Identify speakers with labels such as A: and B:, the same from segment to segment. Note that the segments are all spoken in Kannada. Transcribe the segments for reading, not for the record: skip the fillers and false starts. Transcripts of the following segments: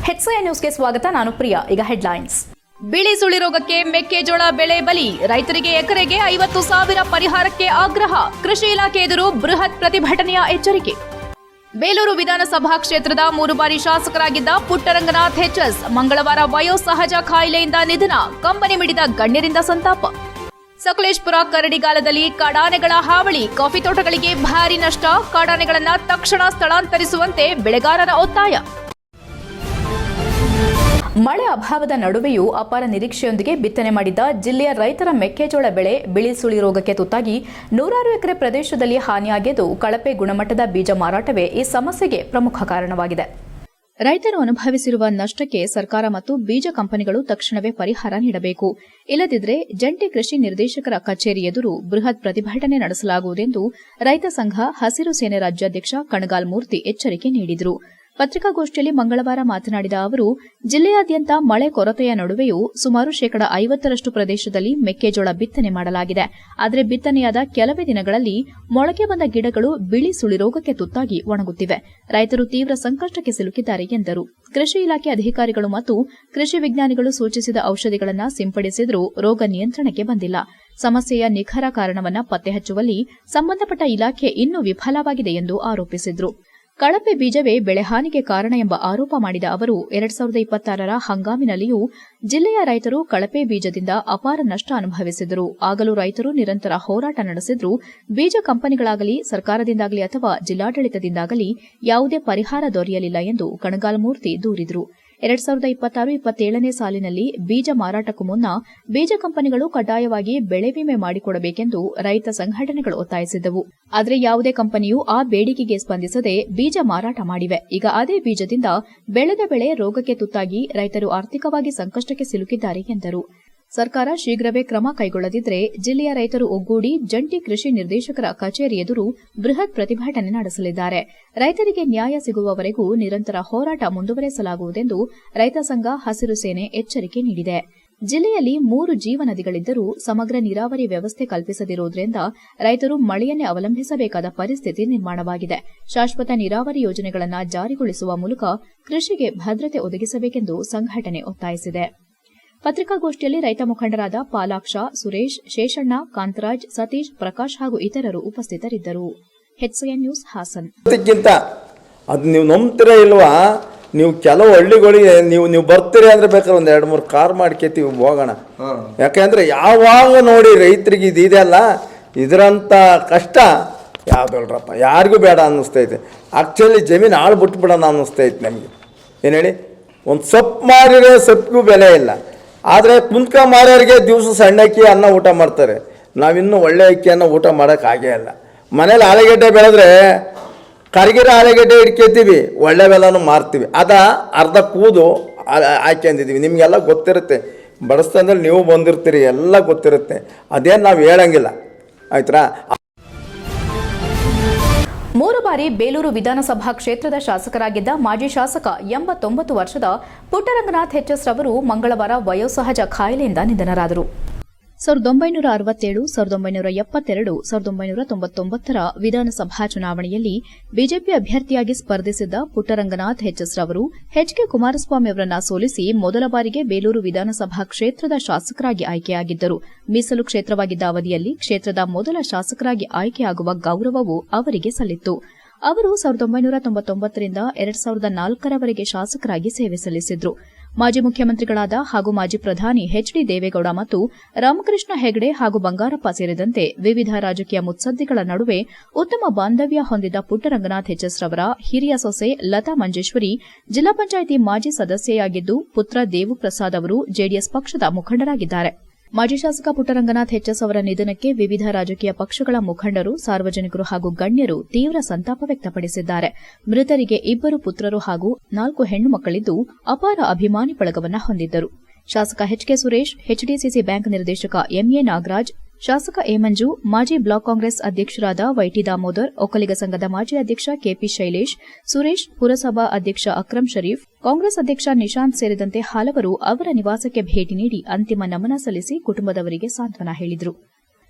A: HCI ನ್ಯೂಸ್ಗೆ ಸ್ವಾಗತ. ನಾನು ಪ್ರಿಯಾ. ಈಗ ಹೆಡ್ಲೈನ್ಸ್.
B: ಬಿಳಿ ಸುಳಿ ರೋಗಕ್ಕೆ ಮೆಕ್ಕೆಜೋಳ ಬೆಳೆ ಬಲಿ, ರೈತರಿಗೆ ಎಕರೆಗೆ 50,000 ಪರಿಹಾರಕ್ಕೆ ಆಗ್ರಹ, ಕೃಷಿ ಇಲಾಖೆ ಎದುರು ಬೃಹತ್ ಪ್ರತಿಭಟನೆಯ ಎಚ್ಚರಿಕೆ. ಬೇಲೂರು ವಿಧಾನಸಭಾ ಕ್ಷೇತ್ರದ 3 ಬಾರಿ ಶಾಸಕರಾಗಿದ್ದ ಪುಟ್ಟರಂಗನಾಥ್ ಎಚ್ಎಸ್ ಮಂಗಳವಾರ ವಯೋಸಹಜ ಕಾಯಿಲೆಯಿಂದ ನಿಧನ, ಕಂಬನಿ ಮಿಡಿದ ಗಣ್ಯರಿಂದ ಸಂತಾಪ. ಸಕಲೇಶಪುರ ಕರಡಿಗಾಲದಲ್ಲಿ ಕಾಡಾನೆಗಳ ಹಾವಳಿ, ಕಾಫಿ ತೋಟಗಳಿಗೆ ಭಾರಿ ನಷ್ಟ, ಕಾಡಾನೆಗಳನ್ನು ತಕ್ಷಣ ಸ್ಥಳಾಂತರಿಸುವಂತೆ ಬೆಳೆಗಾರರ ಒತ್ತಾಯ.
A: ಮಳೆ ಅಭಾವದ ನಡುವೆಯೂ ಅಪಾರ ನಿರೀಕ್ಷೆಯೊಂದಿಗೆ ಬಿತ್ತನೆ ಮಾಡಿದ್ದ ಜಿಲ್ಲೆಯ ರೈತರ ಮೆಕ್ಕೆಜೋಳ ಬೆಳೆ ಬಿಳಿ ಸುಳಿ ರೋಗಕ್ಕೆ ತುತ್ತಾಗಿ 100 ಎಕರೆ ಪ್ರದೇಶದಲ್ಲಿ ಹಾನಿಯಾಗಿದ್ದು, ಕಳಪೆ ಗುಣಮಟ್ಟದ ಬೀಜ ಮಾರಾಟವೇ ಈ ಸಮಸ್ಯೆಗೆ ಪ್ರಮುಖ ಕಾರಣವಾಗಿದೆ. ರೈತರು ಅನುಭವಿಸಿರುವ ನಷ್ಟಕ್ಕೆ ಸರ್ಕಾರ ಮತ್ತು ಬೀಜ ಕಂಪನಿಗಳು ತಕ್ಷಣವೇ ಪರಿಹಾರ ನೀಡಬೇಕು. ಇಲ್ಲದಿದ್ದರೆ ಜಂಟಿ ಕೃಷಿ ನಿರ್ದೇಶಕರ ಕಚೇರಿ ಎದುರು ಬೃಹತ್ ಪ್ರತಿಭಟನೆ ನಡೆಸಲಾಗುವುದೆಂದು ರೈತ ಸಂಘ ಹಸಿರು ಸೇನೆ ರಾಜ್ಯಾಧ್ಯಕ್ಷ ಕಣಗಾಲ್ ಮೂರ್ತಿ ಎಚ್ಚರಿಕೆ ನೀಡಿದರು. ಪತ್ರಿಕಾಗೋಷ್ಠಿಯಲ್ಲಿ ಮಂಗಳವಾರ ಮಾತನಾಡಿದ ಅವರು, ಜಿಲ್ಲೆಯಾದ್ಯಂತ ಮಳೆ ಕೊರತೆಯ ನಡುವೆಯೂ ಸುಮಾರು 50% ಪ್ರದೇಶದಲ್ಲಿ ಮೆಕ್ಕೆಜೋಳ ಬಿತ್ತನೆ ಮಾಡಲಾಗಿದೆ. ಆದರೆ ಬಿತ್ತನೆಯಾದ ಕೆಲವೇ ದಿನಗಳಲ್ಲಿ ಮೊಳಕೆ ಬಂದ ಗಿಡಗಳು ಬಿಳಿ ಸುಳಿ ರೋಗಕ್ಕೆ ತುತ್ತಾಗಿ ಒಣಗುತ್ತಿವೆ. ರೈತರು ತೀವ್ರ ಸಂಕಷ್ಟಕ್ಕೆ ಸಿಲುಕಿದ್ದಾರೆ ಎಂದರು. ಕೃಷಿ ಇಲಾಖೆ ಅಧಿಕಾರಿಗಳು ಮತ್ತು ಕೃಷಿ ವಿಜ್ಞಾನಿಗಳು ಸೂಚಿಸಿದ ಔಷಧಿಗಳನ್ನು ಸಿಂಪಡಿಸಿದರೂ ರೋಗ ನಿಯಂತ್ರಣಕ್ಕೆ ಬಂದಿಲ್ಲ. ಸಮಸ್ಯೆಯ ನಿಖರ ಕಾರಣವನ್ನು ಪತ್ತೆ ಹಚ್ಚುವಲ್ಲಿ ಸಂಬಂಧಪಟ್ಟ ಇಲಾಖೆ ಇನ್ನೂ ವಿಫಲವಾಗಿದೆ ಎಂದು ಆರೋಪಿಸಿದರು. ಕಳಪೆ ಬೀಜವೇ ಬೆಳೆಹಾನಿಗೆ ಕಾರಣ ಎಂಬ ಆರೋಪ ಮಾಡಿದ ಅವರು 2026ರ ಹಂಗಾಮಿನಲ್ಲಿಯೂ ಜಿಲ್ಲೆಯ ರೈತರು ಕಳಪೆ ಬೀಜದಿಂದ ಅಪಾರ ನಷ್ಟ ಅನುಭವಿಸಿದರು. ಆಗಲೂ ರೈತರು ನಿರಂತರ ಹೋರಾಟ ನಡೆಸಿದ್ರು. ಬೀಜ ಕಂಪನಿಗಳಾಗಲಿ ಸರ್ಕಾರದಿಂದಾಗಲಿ ಅಥವಾ ಜಿಲ್ಲಾಡಳಿತದಿಂದಾಗಲಿ ಯಾವುದೇ ಪರಿಹಾರ ದೊರೆಯಲಿಲ್ಲ ಎಂದು ಕಣಗಾಲ್ ಮೂರ್ತಿ ದೂರಿದರು. 2026-27ನೇ ಸಾಲಿನಲ್ಲಿ ಬೀಜ ಮಾರಾಟಕ್ಕೂ ಮುನ್ನ ಬೀಜ ಕಂಪನಿಗಳು ಕಡ್ಡಾಯವಾಗಿ ಬೆಳೆ ವಿಮೆ ಮಾಡಿಕೊಡಬೇಕೆಂದು ರೈತ ಸಂಘಟನೆಗಳು ಒತ್ತಾಯಿಸಿದ್ದವು. ಆದರೆ ಯಾವುದೇ ಕಂಪನಿಯೂ ಆ ಬೇಡಿಕೆಗೆ ಸ್ಪಂದಿಸದೆ ಬೀಜ ಮಾರಾಟ ಮಾಡಿವೆ. ಈಗ ಅದೇ ಬೀಜದಿಂದ ಬೆಳೆದ ಬೆಳೆ ರೋಗಕ್ಕೆ ತುತ್ತಾಗಿ ರೈತರು ಆರ್ಥಿಕವಾಗಿ ಸಂಕಷ್ಟಕ್ಕೆ ಸಿಲುಕಿದ್ದಾರೆ ಎಂದರು. ಸರ್ಕಾರ ಶೀಘ್ರವೇ ಕ್ರಮ ಕೈಗೊಳ್ಳದಿದ್ದರೆ ಜಿಲ್ಲೆಯ ರೈತರು ಒಗ್ಗೂಡಿ ಜಂಟಿ ಕೃಷಿ ನಿರ್ದೇಶಕರ ಕಚೇರಿ ಎದುರು ಬೃಹತ್ ಪ್ರತಿಭಟನೆ ನಡೆಸಲಿದ್ದಾರೆ. ರೈತರಿಗೆ ನ್ಯಾಯ ಸಿಗುವವರೆಗೂ ನಿರಂತರ ಹೋರಾಟ ಮುಂದುವರೆಸಲಾಗುವುದೆಂದು ರೈತ ಸಂಘ ಹಸಿರು ಸೇನೆ ಎಚ್ಚರಿಕೆ ನೀಡಿದೆ. ಜಿಲ್ಲೆಯಲ್ಲಿ 3 ಜೀವನದಿಗಳಿದ್ದರೂ ಸಮಗ್ರ ನೀರಾವರಿ ವ್ಯವಸ್ಥೆ ಕಲ್ಪಿಸದಿರುವುದರಿಂದ ರೈತರು ಮಳೆಯನ್ನೇ ಅವಲಂಬಿಸಬೇಕಾದ ಪರಿಸ್ಥಿತಿ ನಿರ್ಮಾಣವಾಗಿದೆ. ಶಾಶ್ವತ ನೀರಾವರಿ ಯೋಜನೆಗಳನ್ನು ಜಾರಿಗೊಳಿಸುವ ಮೂಲಕ ಕೃಷಿಗೆ ಭದ್ರತೆ ಒದಗಿಸಬೇಕೆಂದು ಸಂಘಟನೆ ಒತ್ತಾಯಿಸಿದೆ. ಪತ್ರಿಕಾಗೋಷ್ಠಿಯಲ್ಲಿ ರೈತ ಮುಖಂಡರಾದ ಪಾಲಾಕ್ಷ, ಸುರೇಶ್, ಶೇಷಣ್ಣ, ಕಾಂತರಾಜ್, ಸತೀಶ್, ಪ್ರಕಾಶ್ ಹಾಗೂ ಇತರರು ಉಪಸ್ಥಿತರಿದ್ದರು. HCN news Hassan.
C: ಅದು ನೀವು ನಂಬ್ತೀರಾ ಇಲ್ವಾ? ನೀವು ಕೆಲವು ಹಳ್ಳಿಗಳಿಗೆ ನೀವು ಬರ್ತೀರಿ ಅಂದ್ರೆ ಬೇಕಾದ್ರೆ 2-3 ಕಾರ್ ಮಾಡ್ಕೊತೀವಿ ಹೋಗೋಣ. ಯಾಕೆಂದ್ರೆ ಯಾವಾಗ ನೋಡಿ ರೈತರಿಗೆ ಇದೆಯಲ್ಲ, ಇದರಂಥ ಕಷ್ಟ ಯಾವ್ದಲ್ರಪ್ಪ, ಯಾರಿಗೂ ಬೇಡ ಅನ್ನಿಸ್ತೈತೆ. ಆ್ಯಕ್ಚುಲಿ ಜಮೀನು ಆಳು ಬಿಟ್ಬಿಡೋಣ ಅನ್ನಿಸ್ತೈತೆ ನಮಗೆ. ಏನು ಹೇಳಿ, ಒಂದು ಸೊಪ್ಪು ಮಾರಿರೋ ಸೊಪ್ಪಿಗೂ ಬೆಲೆ ಇಲ್ಲ. ಆದರೆ ಕುಂತ್ಕ ಮಾರೋರಿಗೆ ದಿವಸ ಸಣ್ಣ ಅಕ್ಕಿ ಅನ್ನ ಊಟ ಮಾಡ್ತಾರೆ. ನಾವಿನ್ನೂ ಒಳ್ಳೆ ಅಕ್ಕಿಯನ್ನು ಊಟ ಮಾಡೋಕ್ಕಾಗೇ ಇಲ್ಲ. ಮನೇಲಿ ಆಲೂಗೆಡ್ಡೆ ಬೆಳೆದ್ರೆ ಕರ್ಗಿರೋ ಆಲೂಗೆಡ್ಡೆ ಇಟ್ಕೊತೀವಿ, ಒಳ್ಳೆ ಬೆಲ್ಲನೂ ಮಾರ್ತೀವಿ. ಅರ್ಧ ಕೂದು ಹಾಕ್ಯಂದಿದ್ದೀವಿ. ನಿಮಗೆಲ್ಲ ಗೊತ್ತಿರುತ್ತೆ, ಬಡಸ್ತನದಲ್ಲಿ ನೀವು ಬಂದಿರ್ತೀರಿ, ಎಲ್ಲ ಗೊತ್ತಿರುತ್ತೆ. ಅದೇನು ನಾವು ಹೇಳಂಗಿಲ್ಲ, ಆಯ್ತಾ.
A: 3 ಬಾರಿ ಬೇಲೂರು ವಿಧಾನಸಭಾ ಕ್ಷೇತ್ರದ ಶಾಸಕರಾಗಿದ್ದ ಮಾಜಿ ಶಾಸಕ 89 ವರ್ಷದ ಪುಟ್ಟರಂಗನಾಥ್ ಎಚ್ಎಸ್ ರವರು ಮಂಗಳವಾರ ವಯೋಸಹಜ ಕಾಯಿಲೆಯಿಂದ ನಿಧನರಾದರು. 1967, 1972, 1999ರ ವಿಧಾನಸಭಾ ಚುನಾವಣೆಯಲ್ಲಿ ಬಿಜೆಪಿ ಅಭ್ಯರ್ಥಿಯಾಗಿ ಸ್ಪರ್ಧಿಸಿದ್ದ ಪುಟ್ಟರಂಗನಾಥ್ ಎಚ್ಎಸ್ ರವರು ಎಚ್ಕೆ ಕುಮಾರಸ್ವಾಮಿ ಅವರನ್ನ ಸೋಲಿಸಿ ಮೊದಲ ಬಾರಿಗೆ ಬೇಲೂರು ವಿಧಾನಸಭಾ ಕ್ಷೇತ್ರದ ಶಾಸಕರಾಗಿ ಆಯ್ಕೆಯಾಗಿದ್ದರು. ಮೀಸಲು ಕ್ಷೇತ್ರವಾಗಿದ್ದ ಅವಧಿಯಲ್ಲಿ ಕ್ಷೇತ್ರದ ಮೊದಲ ಶಾಸಕರಾಗಿ ಆಯ್ಕೆಯಾಗುವ ಗೌರವವು ಅವರಿಗೆ ಸಲ್ಲಿತ್ತು. ಅವರು 1999ರಿಂದ 2004ರವರೆಗೆ ಶಾಸಕರಾಗಿ ಸೇವೆ ಸಲ್ಲಿಸಿದ್ರು. ಮಾಜಿ ಮುಖ್ಯಮಂತ್ರಿಗಳಾದ ಹಾಗೂ ಮಾಜಿ ಪ್ರಧಾನಿ ಎಚ್ಡಿ ದೇವೇಗೌಡ ಮತ್ತು ರಾಮಕೃಷ್ಣ ಹೆಗಡೆ ಹಾಗೂ ಬಂಗಾರಪ್ಪ ಸೇರಿದಂತೆ ವಿವಿಧ ರಾಜಕೀಯ ಮುತ್ಸದ್ದಿಗಳ ನಡುವೆ ಉತ್ತಮ ಬಾಂಧವ್ಯ ಹೊಂದಿದ್ದ ಪುಟ್ಟರಂಗನಾಥ್ ಎಚ್ಎಸ್ ರವರ ಹಿರಿಯ ಸೊಸೆ ಲತಾ ಮಂಜೇಶ್ವರಿ ಜಿಲ್ಲಾ ಪಂಚಾಯಿತಿ ಮಾಜಿ ಸದಸ್ಯೆಯಾಗಿದ್ದು, ಪುತ್ರ ದೇವುಪ್ರಸಾದ್ ಅವರು ಜೆಡಿಎಸ್ ಪಕ್ಷದ ಮುಖಂಡರಾಗಿದ್ದಾರೆ. ಮಾಜಿ ಶಾಸಕ ಪುಟ್ಟರಂಗನಾಥ್ ಎಚ್ಎಸ್ ಅವರ ನಿಧನಕ್ಕೆ ವಿವಿಧ ರಾಜಕೀಯ ಪಕ್ಷಗಳ ಮುಖಂಡರು, ಸಾರ್ವಜನಿಕರು ಹಾಗೂ ಗಣ್ಯರು ತೀವ್ರ ಸಂತಾಪ ವ್ಯಕ್ತಪಡಿಸಿದ್ದಾರೆ. ಮೃತರಿಗೆ 2 ಪುತ್ರರು ಹಾಗೂ 4 ಹೆಣ್ಣು ಮಕ್ಕಳಿದ್ದು ಅಪಾರ ಅಭಿಮಾನಿ ಬಳಗವನ್ನು ಹೊಂದಿದ್ದರು. ಶಾಸಕ ಎಚ್ಕೆ ಸುರೇಶ್, ಎಚ್ಡಿಸಿಸಿ ಬ್ಯಾಂಕ್ ನಿರ್ದೇಶಕ ಎಂಎ ನಾಗರಾಜ್, ಶಾಸಕ ಎ ಮಂಜು, ಮಾಜಿ ಬ್ಲಾಕ್ ಕಾಂಗ್ರೆಸ್ ಅಧ್ಯಕ್ಷರಾದ ವೈಟಿ ದಾಮೋದರ್, ಒಕ್ಕಲಿಗ ಸಂಘದ ಮಾಜಿ ಅಧ್ಯಕ್ಷ ಕೆಪಿ ಶೈಲೇಶ್, ಸುರೇಶ್, ಪುರಸಭಾ ಅಧ್ಯಕ್ಷ ಅಕ್ರಂ ಶರೀಫ್, ಕಾಂಗ್ರೆಸ್ ಅಧ್ಯಕ್ಷ ನಿಶಾಂತ್ ಸೇರಿದಂತೆ ಹಲವರು ಅವರ ನಿವಾಸಕ್ಕೆ ಭೇಟಿ ನೀಡಿ ಅಂತಿಮ ನಮನ ಸಲ್ಲಿಸಿ ಕುಟುಂಬದವರಿಗೆ ಸಾಂತ್ವನ ಹೇಳಿದರು.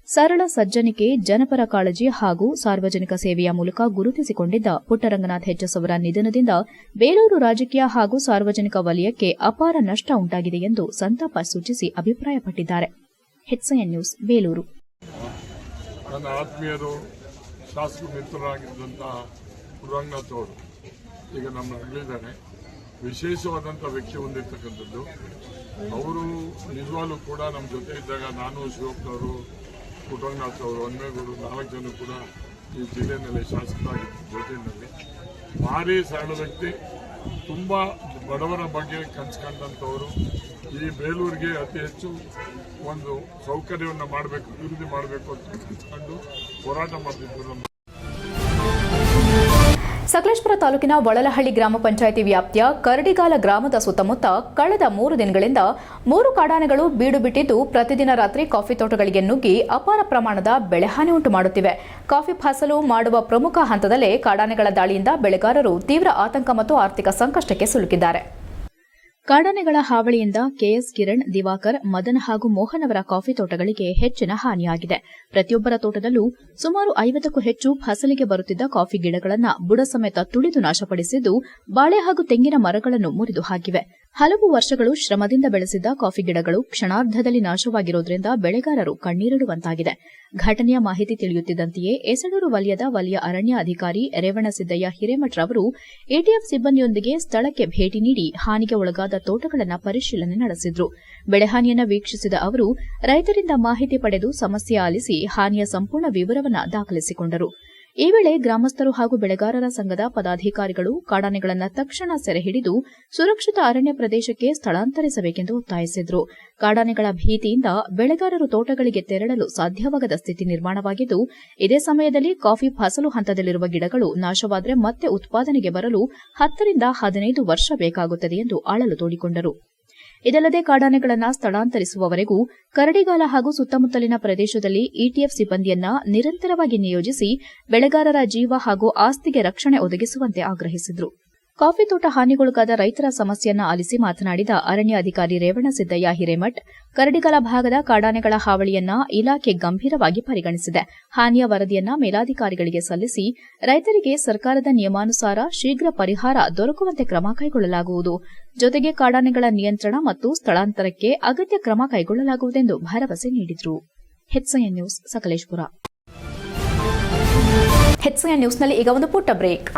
A: ಸರಳ ಸಜ್ಜನಿಕೆ, ಜನಪರ ಕಾಳಜಿ ಹಾಗೂ ಸಾರ್ವಜನಿಕ ಸೇವೆಯ ಮೂಲಕ ಗುರುತಿಸಿಕೊಂಡಿದ್ದ ಪುಟ್ಟರಂಗನಾಥ್ ಹೆಚ್ಎಸ್ ಅವರ ನಿಧನದಿಂದ ಬೇಲೂರು ರಾಜಕೀಯ ಹಾಗೂ ಸಾರ್ವಜನಿಕ ವಲಯಕ್ಕೆ ಅಪಾರ ನಷ್ಟ ಉಂಟಾಗಿದೆ ಎಂದು ಸಂತಾಪ ಸೂಚಿಸಿ ಅಭಿಪ್ರಾಯಪಟ್ಟಿದ್ದಾರೆ. HCN news, Belur.
D: ನನ್ನ ಆತ್ಮೀಯರು, ಶಾಸಕ ಮಿತ್ರರಾಗಿದ್ದಂತಹ ಪುಟ್ಟರಂಗನಾಥ್ ಅವರು ಈಗ ನಮ್ಮ ಅಗಲಿದ್ದಾರೆ. ವಿಶೇಷವಾದಂಥ ವ್ಯಕ್ತಿ ಹೊಂದಿರತಕ್ಕಂಥದ್ದು. ಅವರು ನಿಜವಾಗ್ಲೂ ಕೂಡ ನಮ್ಮ ಜೊತೆ ಇದ್ದಾಗ ನಾನು, ಶಿವಪ್ಪನವರು, ಪುಟ್ಟರಂಗನಾಥ್ ಅವರು, ಹನುಮೇಗೌಡರು 4 ಜನ ಕೂಡ ಈ ಜಿಲ್ಲೆಯಲ್ಲಿ ಶಾಸಕರಾಗಿದ್ದ ಜೊತೆಯಲ್ಲಿ ಭಾರಿ ಸರಳ ವ್ಯಕ್ತಿ. ತುಂಬ ಬಡವರ ಬಗ್ಗೆ ಕನಸ್ಕೊಂಡಂಥವರು. ಈ ಬೇಲೂರಿಗೆ ಅತಿ ಹೆಚ್ಚು ಒಂದು ಸೌಕರ್ಯವನ್ನು ಮಾಡಬೇಕು, ಅಭಿವೃದ್ಧಿ ಮಾಡಬೇಕು ಅಂತ ಕನಸ್ಕೊಂಡು ಹೋರಾಟ ಮಾಡ್ತಿದ್ರು.
A: ಸಕಲೇಶಪುರ ತಾಲೂಕಿನ ವಳಲಹಳ್ಳಿ ಗ್ರಾಮ ಪಂಚಾಯಿತಿ ವ್ಯಾಪ್ತಿಯ ಕರಡಿಗಾಲ ಗ್ರಾಮದ ಸುತ್ತಮುತ್ತ ಕಳೆದ 3 ದಿನಗಳಿಂದ 3 ಕಾಡಾನೆಗಳು ಬೀಡು ಬಿಟ್ಟಿದ್ದು ಪ್ರತಿದಿನ ರಾತ್ರಿ ಕಾಫಿ ತೋಟಗಳಿಗೆ ನುಗ್ಗಿ ಅಪಾರ ಪ್ರಮಾಣದ ಬೆಳೆಹಾನಿ ಉಂಟು ಮಾಡುತ್ತಿವೆ. ಕಾಫಿ ಫಸಲು ಮಾಡುವ ಪ್ರಮುಖ ಹಂತದಲ್ಲೇ ಕಾಡಾನೆಗಳ ದಾಳಿಯಿಂದ ಬೆಳೆಗಾರರು ತೀವ್ರ ಆತಂಕ ಮತ್ತು ಆರ್ಥಿಕ ಸಂಕಷ್ಟಕ್ಕೆ ಸಿಲುಕಿದ್ದಾರೆ. ಕಾಡಾನೆಗಳ ಹಾವಳಿಯಿಂದ ಕೆಎಸ್ ಕಿರಣ್, ದಿವಾಕರ್, ಮದನ್ ಹಾಗೂ ಮೋಹನ್ ಅವರ ಕಾಫಿ ತೋಟಗಳಿಗೆ ಹೆಚ್ಚಿನ ಹಾನಿಯಾಗಿದೆ. ಪ್ರತಿಯೊಬ್ಬರ ತೋಟದಲ್ಲೂ ಸುಮಾರು 50ಕ್ಕೂ ಹೆಚ್ಚು ಫಸಲಿಗೆ ಬರುತ್ತಿದ್ದ ಕಾಫಿ ಗಿಡಗಳನ್ನು ಬುಡ ಸಮೇತ ತುಳಿದು ನಾಶಪಡಿಸಿದ್ದು, ಬಾಳೆ ಹಾಗೂ ತೆಂಗಿನ ಮರಗಳನ್ನು ಮುರಿದು ಹಾಕಿವೆ. ಹಲವು ವರ್ಷಗಳು ಶ್ರಮದಿಂದ ಬೆಳೆಸಿದ್ದ ಕಾಫಿ ಗಿಡಗಳು ಕ್ಷಣಾರ್ಧದಲ್ಲಿ ನಾಶವಾಗಿರುವುದರಿಂದ ಬೆಳೆಗಾರರು ಕಣ್ಣೀರಿಡುವಂತಾಗಿದೆ. ಘಟನೆಯ ಮಾಹಿತಿ ತಿಳಿಯುತ್ತಿದ್ದಂತೆಯೇ ಎಸಡೂರು ವಲಯದ ವಲಯ ಅರಣ್ಯ ಅಧಿಕಾರಿ ರೇವಣಸಿದ್ದಯ್ಯ ಹಿರೇಮಠ್ ರವರು ಎಟಿಎಫ್ ಸಿಬ್ಬಂದಿಯೊಂದಿಗೆ ಸ್ಥಳಕ್ಕೆ ಭೇಟಿ ನೀಡಿ ಹಾನಿಗೆ ಒಳಗಾದ ತೋಟಗಳನ್ನು ಪರಿಶೀಲನೆ ನಡೆಸಿದ್ರು. ಬೆಳೆಹಾನಿಯನ್ನು ವೀಕ್ಷಿಸಿದ ಅವರು ರೈತರಿಂದ ಮಾಹಿತಿ ಪಡೆದು ಸಮಸ್ಯೆ ಆಲಿಸಿ ಹಾನಿಯ ಸಂಪೂರ್ಣ ವಿವರವನ್ನು ದಾಖಲಿಸಿಕೊಂಡರು. ಈ ವೇಳೆ ಗ್ರಾಮಸ್ಥರು ಹಾಗೂ ಬೆಳೆಗಾರರ ಸಂಘದ ಪದಾಧಿಕಾರಿಗಳು ಕಾಡಾನೆಗಳನ್ನು ತಕ್ಷಣ ಸೆರೆ ಹಿಡಿದು ಸುರಕ್ಷಿತ ಅರಣ್ಯ ಪ್ರದೇಶಕ್ಕೆ ಸ್ಥಳಾಂತರಿಸಬೇಕೆಂದು ಒತ್ತಾಯಿಸಿದರು. ಕಾಡಾನೆಗಳ ಭೀತಿಯಿಂದ ಬೆಳೆಗಾರರು ತೋಟಗಳಿಗೆ ತೆರಳಲು ಸಾಧ್ಯವಾಗದ ಸ್ಥಿತಿ ನಿರ್ಮಾಣವಾಗಿದ್ದು, ಇದೇ ಸಮಯದಲ್ಲಿ ಕಾಫಿ ಫಸಲು ಹಂತದಲ್ಲಿರುವ ಗಿಡಗಳು ನಾಶವಾದರೆ ಮತ್ತೆ ಉತ್ಪಾದನೆಗೆ ಬರಲು 10 ರಿಂದ 15 ವರ್ಷ ಬೇಕಾಗುತ್ತದೆ ಎಂದು ಅಳಲು ತೋಡಿಕೊಂಡರು. ಇದಲ್ಲದೆ ಕಾಡಾನೆಗಳನ್ನು ಸ್ಥಳಾಂತರಿಸುವವರೆಗೂ ಕರಡಿಗಾಲ ಹಾಗೂ ಸುತ್ತಮುತ್ತಲಿನ ಪ್ರದೇಶದಲ್ಲಿ ಇಟಿಎಫ್ ಸಿಬ್ಬಂದಿಯನ್ನ ನಿರಂತರವಾಗಿ ನಿಯೋಜಿಸಿ ಬೆಳೆಗಾರರ ಜೀವ ಹಾಗೂ ಆಸ್ತಿಗೆ ರಕ್ಷಣೆ ಒದಗಿಸುವಂತೆ ಆಗ್ರಹಿಸಿದರು. ಕಾಫಿ ತೋಟ ಹಾನಿಗೊಳಗಾದ ರೈತರ ಸಮಸ್ಯೆಯನ್ನು ಆಲಿಸಿ ಮಾತನಾಡಿದ ಅರಣ್ಯ ಅಧಿಕಾರಿ ರೇವಣಸಿದ್ದಯ್ಯ ಹಿರೇಮಠ್, ಕರಡಿಗಾಲ ಭಾಗದ ಕಾಡಾನೆಗಳ ಹಾವಳಿಯನ್ನ ಇಲಾಖೆ ಗಂಭೀರವಾಗಿ ಪರಿಗಣಿಸಿದೆ. ಹಾನಿಯ ವರದಿಯನ್ನ ಮೇಲಾಧಿಕಾರಿಗಳಿಗೆ ಸಲ್ಲಿಸಿ ರೈತರಿಗೆ ಸರ್ಕಾರದ ನಿಯಮಾನುಸಾರ ಶೀಘ್ರ ಪರಿಹಾರ ದೊರಕುವಂತೆ ಕ್ರಮ ಕೈಗೊಳ್ಳಲಾಗುವುದು. ಜೊತೆಗೆ ಕಾಡಾನೆಗಳ ನಿಯಂತ್ರಣ ಮತ್ತು ಸ್ಥಳಾಂತರಕ್ಕೆ ಅಗತ್ಯ ಕ್ರಮ ಕೈಗೊಳ್ಳಲಾಗುವುದೆಂದು ಭರವಸೆ ನೀಡಿದರು. HCN news, Sakleshpur. HCN ನ್ಯೂಸ್ನಲ್ಲಿ ಈಗ ಒಂದು ಪುಟ್ಟ ಬ್ರೇಕ್.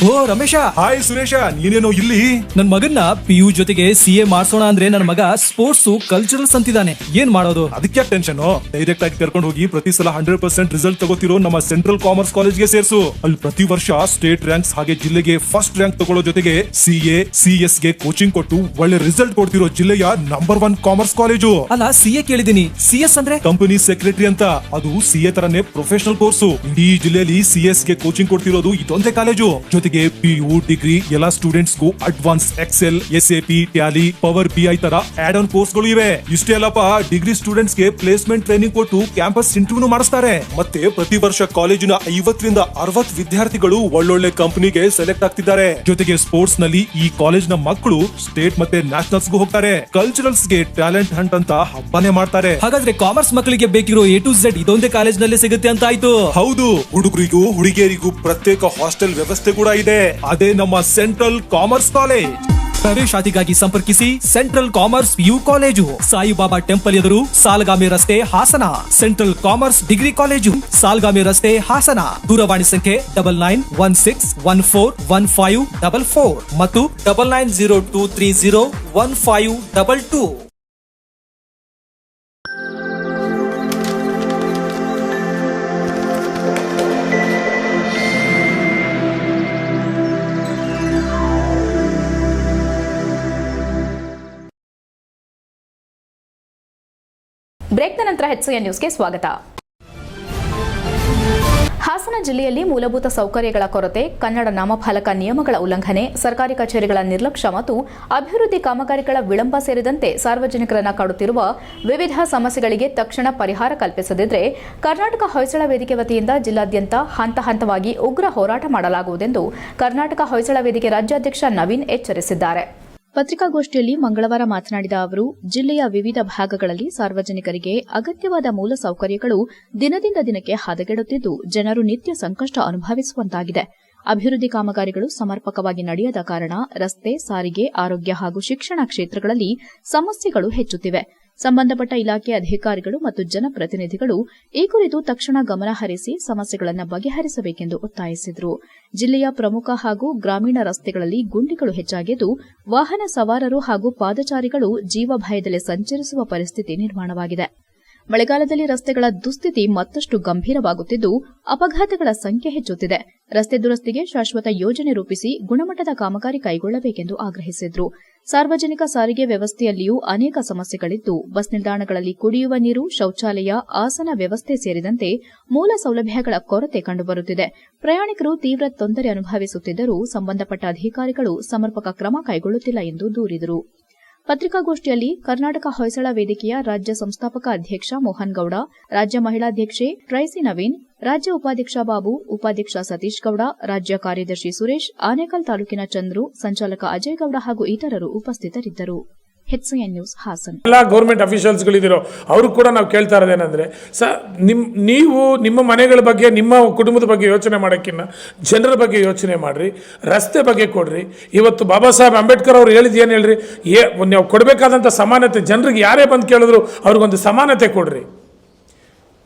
E: ಓ ರಮೇಶ,
F: ಹಾಯ್ ಸುರೇಶ, ನೀನೇನೋ ಇಲ್ಲಿ?
E: ನನ್ ಮಗನ್ನ PU ಜೊತೆಗೆ CA ಮಾಡ್ಸೋಣ ಅಂದ್ರೆ ನನ್ನ ಮಗ ಸ್ಪೋರ್ಟ್ಸ್ ಕಲ್ಚರಲ್ಸ್ ಅಂತಿದ್ದಾನೆ. ಏನ್ ಮಾಡೋದು?
F: ಅದಕ್ಕೆ ಟೆನ್ಷನ್. ಡೈರೆಕ್ಟ್ ಆಗಿ ಕರ್ಕೊಂಡು ಹೋಗಿ ಪ್ರತಿ ಸಲ 100% ರಿಸಲ್ಟ್ ತಗೋತಿರೋ ನಮ್ಮ ಸೆಂಟ್ರಲ್ ಕಾಮರ್ಸ್ ಕಾಲೇಜ್ಗೆ ಸೇರ್ಸು. ಅಲ್ಲಿ ಪ್ರತಿ ವರ್ಷ ಸ್ಟೇಟ್ ರ್ಯಾಂಕ್ಸ್ ಹಾಗೆ ಜಿಲ್ಲೆಗೆ ಫಸ್ಟ್ ರ್ಯಾಂಕ್ ತಗೊಳ್ಳೋ ಜೊತೆಗೆ CA, CS ಗೆ ಕೋಚಿಂಗ್ ಕೊಟ್ಟು ಒಳ್ಳೆ ರಿಸಲ್ಟ್ ಕೊಡ್ತಿರೋ ಜಿಲ್ಲೆಯ ನಂಬರ್ 1 ಕಾಮರ್ಸ್ ಕಾಲೇಜು.
E: ಅಲ್ಲ, CA ಕೇಳಿದೀನಿ, CS ಅಂದ್ರೆ
F: ಕಂಪನಿ ಸೆಕ್ರೆಟರಿ ಅಂತ. ಅದು CA ತರನೇ ಪ್ರೊಫೆಷನಲ್ ಕೋರ್ಸು. ಇಡೀ ಜಿಲ್ಲೆಯಲ್ಲಿ CS ಗೆ ಕೋಚಿಂಗ್ ಕೊಡ್ತಿರೋದು ಇದೊಂದೇ ಕಾಲೇಜು. ಜೊತೆಗೆ PU, ಡಿಗ್ರಿ ಎಲ್ಲ ಸ್ಟೂಡೆಂಟ್ಸ್ ಗೂ advance excel, SAP, tally, power BI ತರ ಆಡ್ ಆನ್ ಕೋರ್ಸ್ ಗಳು ಇವೆ. ಇಷ್ಟೇ ಅಲ್ಲಪ್ಪ, ಡಿಗ್ರಿ ಸ್ಟೂಡೆಂಟ್ಸ್ ಗೆ ಪ್ಲೇಸ್ಮೆಂಟ್ ಟ್ರೈನಿಂಗ್ ಕೊಟ್ಟು ಕ್ಯಾಂಪಸ್ ಇಂಟರ್ವ್ಯೂ ಮಾಡಿಸ್ತಾರೆ. ಮತ್ತೆ ಪ್ರತಿ ವರ್ಷ ಕಾಲೇಜಿನ 50 ರಿಂದ 60 ವಿದ್ಯಾರ್ಥಿಗಳು ಒಳ್ಳೊಳ್ಳೆ ಕಂಪನಿಗೆ ಸೆಲೆಕ್ಟ್ ಆಗ್ತಿದ್ದಾರೆ. ಜೊತೆಗೆ ಸ್ಪೋರ್ಟ್ಸ್ ನಲ್ಲಿ ಈ ಕಾಲೇಜ್ ನ ಮಕ್ಕಳು ಸ್ಟೇಟ್ ಮತ್ತೆ ನ್ಯಾಷನಲ್ಸ್ ಗೂ ಹೋಗ್ತಾರೆ. ಕಲ್ಚರಲ್ಸ್ ಗೆ ಟ್ಯಾಲೆಂಟ್ ಹಂಟ್ ಅಂತ ಹಬ್ಬನೇ ಮಾಡ್ತಾರೆ.
E: ಹಾಗಾದ್ರೆ ಕಾಮರ್ಸ್ ಮಕ್ಕಳಿಗೆ ಬೇಕಿರೋ A to Z ಇದೊಂದೇ ಕಾಲೇಜ್ ನಲ್ಲಿ ಸಿಗುತ್ತೆ ಅಂತ ಆಯ್ತು.
F: ಹೌದು, ಹುಡುಗರಿಗೂ ಹುಡುಗಿಯರಿಗೂ ಪ್ರತ್ಯೇಕ ಹಾಸ್ಟೆಲ್ ವ್ಯವಸ್ಥೆ ಕೂಡ ಇದೆ. ಅದೇ ನಮ್ಮ ಸೆಂಟ್ರಲ್ ಕಾಮರ್ಸ್ ಕಾಲೇಜ್.
E: ಪ್ರವೇಶಾತಿಗಾಗಿ ಸಂಪರ್ಕಿಸಿ central commerce PU college, Saibaba temple ಎದುರು, ಸಾಲಗಾಮಿ ರಸ್ತೆ, Hassan. Central commerce degree college, Salagami ರಸ್ತೆ, ಹಾಸನ. ದೂರವಾಣಿ ಸಂಖ್ಯೆ 9916141544 ಮತ್ತು 9902301522.
A: ಬ್ರೇಕ್ನ ನಂತರ HCN ನ್ಯೂಸ್ಗೆ ಸ್ವಾಗತ. ಹಾಸನ ಜಿಲ್ಲೆಯಲ್ಲಿ ಮೂಲಭೂತ ಸೌಕರ್ಯಗಳ ಕೊರತೆ, ಕನ್ನಡ ನಾಮಫಲಕ ನಿಯಮಗಳ ಉಲ್ಲಂಘನೆ, ಸರ್ಕಾರಿ ಕಚೇರಿಗಳ ನಿರ್ಲಕ್ಷ್ಯ ಮತ್ತು ಅಭಿವೃದ್ಧಿ ಕಾಮಗಾರಿಗಳ ವಿಳಂಬ ಸೇರಿದಂತೆ ಸಾರ್ವಜನಿಕರನ್ನು ಕಾಡುತ್ತಿರುವ ವಿವಿಧ ಸಮಸ್ಯೆಗಳಿಗೆ ತಕ್ಷಣ ಪರಿಹಾರ ಕಲ್ಪಿಸದಿದ್ದರೆ ಕರ್ನಾಟಕ ಹೊಯ್ಸಳ ವೇದಿಕೆ ವತಿಯಿಂದ ಜಿಲ್ಲಾದ್ಯಂತ ಹಂತ ಹಂತವಾಗಿ ಉಗ್ರ ಹೋರಾಟ ಮಾಡಲಾಗುವುದೆಂದು ಕರ್ನಾಟಕ ಹೊಯ್ಸಳ ವೇದಿಕೆ ರಾಜ್ಯಾಧ್ಯಕ್ಷ ನವೀನ್ ಎಚ್ಚರಿಸಿದ್ದಾರೆ.
B: ಪತ್ರಿಕಾಗೋಷ್ಠಿಯಲ್ಲಿ ಮಂಗಳವಾರ ಮಾತನಾಡಿದ ಅವರು, ಜಿಲ್ಲೆಯ ವಿವಿಧ ಭಾಗಗಳಲ್ಲಿ ಸಾರ್ವಜನಿಕರಿಗೆ ಅಗತ್ಯವಾದ ಮೂಲಸೌಕರ್ಯಗಳು ದಿನದಿಂದ ದಿನಕ್ಕೆ ಹದಗೆಡುತ್ತಿದ್ದು, ಜನರು ನಿತ್ಯ ಸಂಕಷ್ಟ ಅನುಭವಿಸುವಂತಾಗಿದೆ. ಅಭಿವೃದ್ಧಿ ಕಾಮಗಾರಿಗಳು ಸಮರ್ಪಕವಾಗಿ ನಡೆಯದ ಕಾರಣ ರಸ್ತೆ, ಸಾರಿಗೆ, ಆರೋಗ್ಯ ಹಾಗೂ ಶಿಕ್ಷಣ ಕ್ಷೇತ್ರಗಳಲ್ಲಿ ಸಮಸ್ಯೆಗಳು ಹೆಚ್ಚುತ್ತಿವೆ. ಸಂಬಂಧಪಟ್ಟ ಇಲಾಖೆ ಅಧಿಕಾರಿಗಳು ಮತ್ತು ಜನಪ್ರತಿನಿಧಿಗಳು ಈ ಕುರಿತು ತಕ್ಷಣ ಗಮನ ಹರಿಸಿ ಸಮಸ್ಯೆಗಳನ್ನು ಬಗೆಹರಿಸಬೇಕೆಂದು ಒತ್ತಾಯಿಸಿದರು. ಜಿಲ್ಲೆಯ ಪ್ರಮುಖ ಹಾಗೂ ಗ್ರಾಮೀಣ ರಸ್ತೆಗಳಲ್ಲಿ ಗುಂಡಿಗಳು ಹೆಚ್ಚಾಗಿದ್ದು, ವಾಹನ ಸವಾರರು ಹಾಗೂ ಪಾದಚಾರಿಗಳು ಜೀವಭಯದಲ್ಲಿ ಸಂಚರಿಸುವ ಪರಿಸ್ಥಿತಿ ನಿರ್ಮಾಣವಾಗಿದೆ. ಮಳೆಗಾಲದಲ್ಲಿ ರಸ್ತೆಗಳ ದುಸ್ಥಿತಿ ಮತ್ತಷ್ಟು ಗಂಭೀರವಾಗುತ್ತಿದ್ದು, ಅಪಘಾತಗಳ ಸಂಖ್ಯೆ ಹೆಚ್ಚುತ್ತಿದೆ. ರಸ್ತೆ ದುರಸ್ತಿಗೆ ಶಾಶ್ವತ ಯೋಜನೆ ರೂಪಿಸಿ ಗುಣಮಟ್ಟದ ಕಾಮಗಾರಿ ಕೈಗೊಳ್ಳಬೇಕೆಂದು ಆಗ್ರಹಿಸಿದರು. ಸಾರ್ವಜನಿಕ ಸಾರಿಗೆ ವ್ಯವಸ್ಥೆಯಲ್ಲಿಯೂ ಅನೇಕ ಸಮಸ್ಯೆಗಳಿದ್ದು, ಬಸ್ ನಿಲ್ದಾಣಗಳಲ್ಲಿ ಕುಡಿಯುವ ನೀರು, ಶೌಚಾಲಯ, ಆಸನ ವ್ಯವಸ್ಥೆ ಸೇರಿದಂತೆ ಮೂಲ ಸೌಲಭ್ಯಗಳ ಕೊರತೆ ಕಂಡುಬರುತ್ತಿದೆ. ಪ್ರಯಾಣಿಕರು ತೀವ್ರ ತೊಂದರೆ ಅನುಭವಿಸುತ್ತಿದ್ದರೂ ಸಂಬಂಧಪಟ್ಟ ಅಧಿಕಾರಿಗಳು ಸಮರ್ಪಕ ಕ್ರಮ ಕೈಗೊಳ್ಳುತ್ತಿಲ್ಲ ಎಂದು ದೂರಿದರು. ಪತ್ರಿಕಾಗೋಷ್ಠಿಯಲ್ಲಿ ಕರ್ನಾಟಕ ಹೊಯ್ಸಳ ವೇದಿಕೆಯ ರಾಜ್ಯ ಸಂಸ್ಥಾಪಕ ಅಧ್ಯಕ್ಷ ಮೋಹನ್ ಗೌಡ, ರಾಜ್ಯ ಮಹಿಳಾಧ್ಯಕ್ಷೆ ಟ್ರೈಸಿ ನವೀನ್, ರಾಜ್ಯ ಉಪಾಧ್ಯಕ್ಷ ಬಾಬು, ಉಪಾಧ್ಯಕ್ಷ ಸತೀಶ್ ಗೌಡ, ರಾಜ್ಯ ಕಾರ್ಯದರ್ಶಿ ಸುರೇಶ್, ಆನೇಕಲ್ ತಾಲೂಕಿನ ಚಂದ್ರು, ಸಂಚಾಲಕ ಅಜಯ್ ಗೌಡ ಹಾಗೂ ಇತರರು ಉಪಸ್ಥಿತರಿದ್ದರು. HCN news Hassan.
G: ಎಲ್ಲ ಗೌರ್ಮೆಂಟ್ ಅಫಿಷಿಯಲ್ಸ್ಗಳಿದ್ದೀರೋ ಅವರು ಕೂಡ ನಾವು ಕೇಳ್ತಾ ಇರೋದೇನೆಂದರೆ, ನೀವು ನಿಮ್ಮ ಮನೆಗಳ ಬಗ್ಗೆ, ನಿಮ್ಮ ಕುಟುಂಬದ ಬಗ್ಗೆ ಯೋಚನೆ ಮಾಡೋಕ್ಕಿಂತ ಜನರ ಬಗ್ಗೆ ಯೋಚನೆ ಮಾಡಿರಿ, ರಸ್ತೆ ಬಗ್ಗೆ ಕೊಡ್ರಿ. ಇವತ್ತು ಬಾಬಾ ಸಾಹೇಬ್ ಅಂಬೇಡ್ಕರ್ ಅವರು ಹೇಳಿದ್ದು ಏನು ಹೇಳ್ರಿ, ನೀವು ಕೊಡಬೇಕಾದಂಥ ಸಮಾನತೆ, ಜನರಿಗೆ ಯಾರೇ ಬಂದು ಕೇಳಿದ್ರು ಅವ್ರಿಗೊಂದು ಸಮಾನತೆ ಕೊಡ್ರಿ.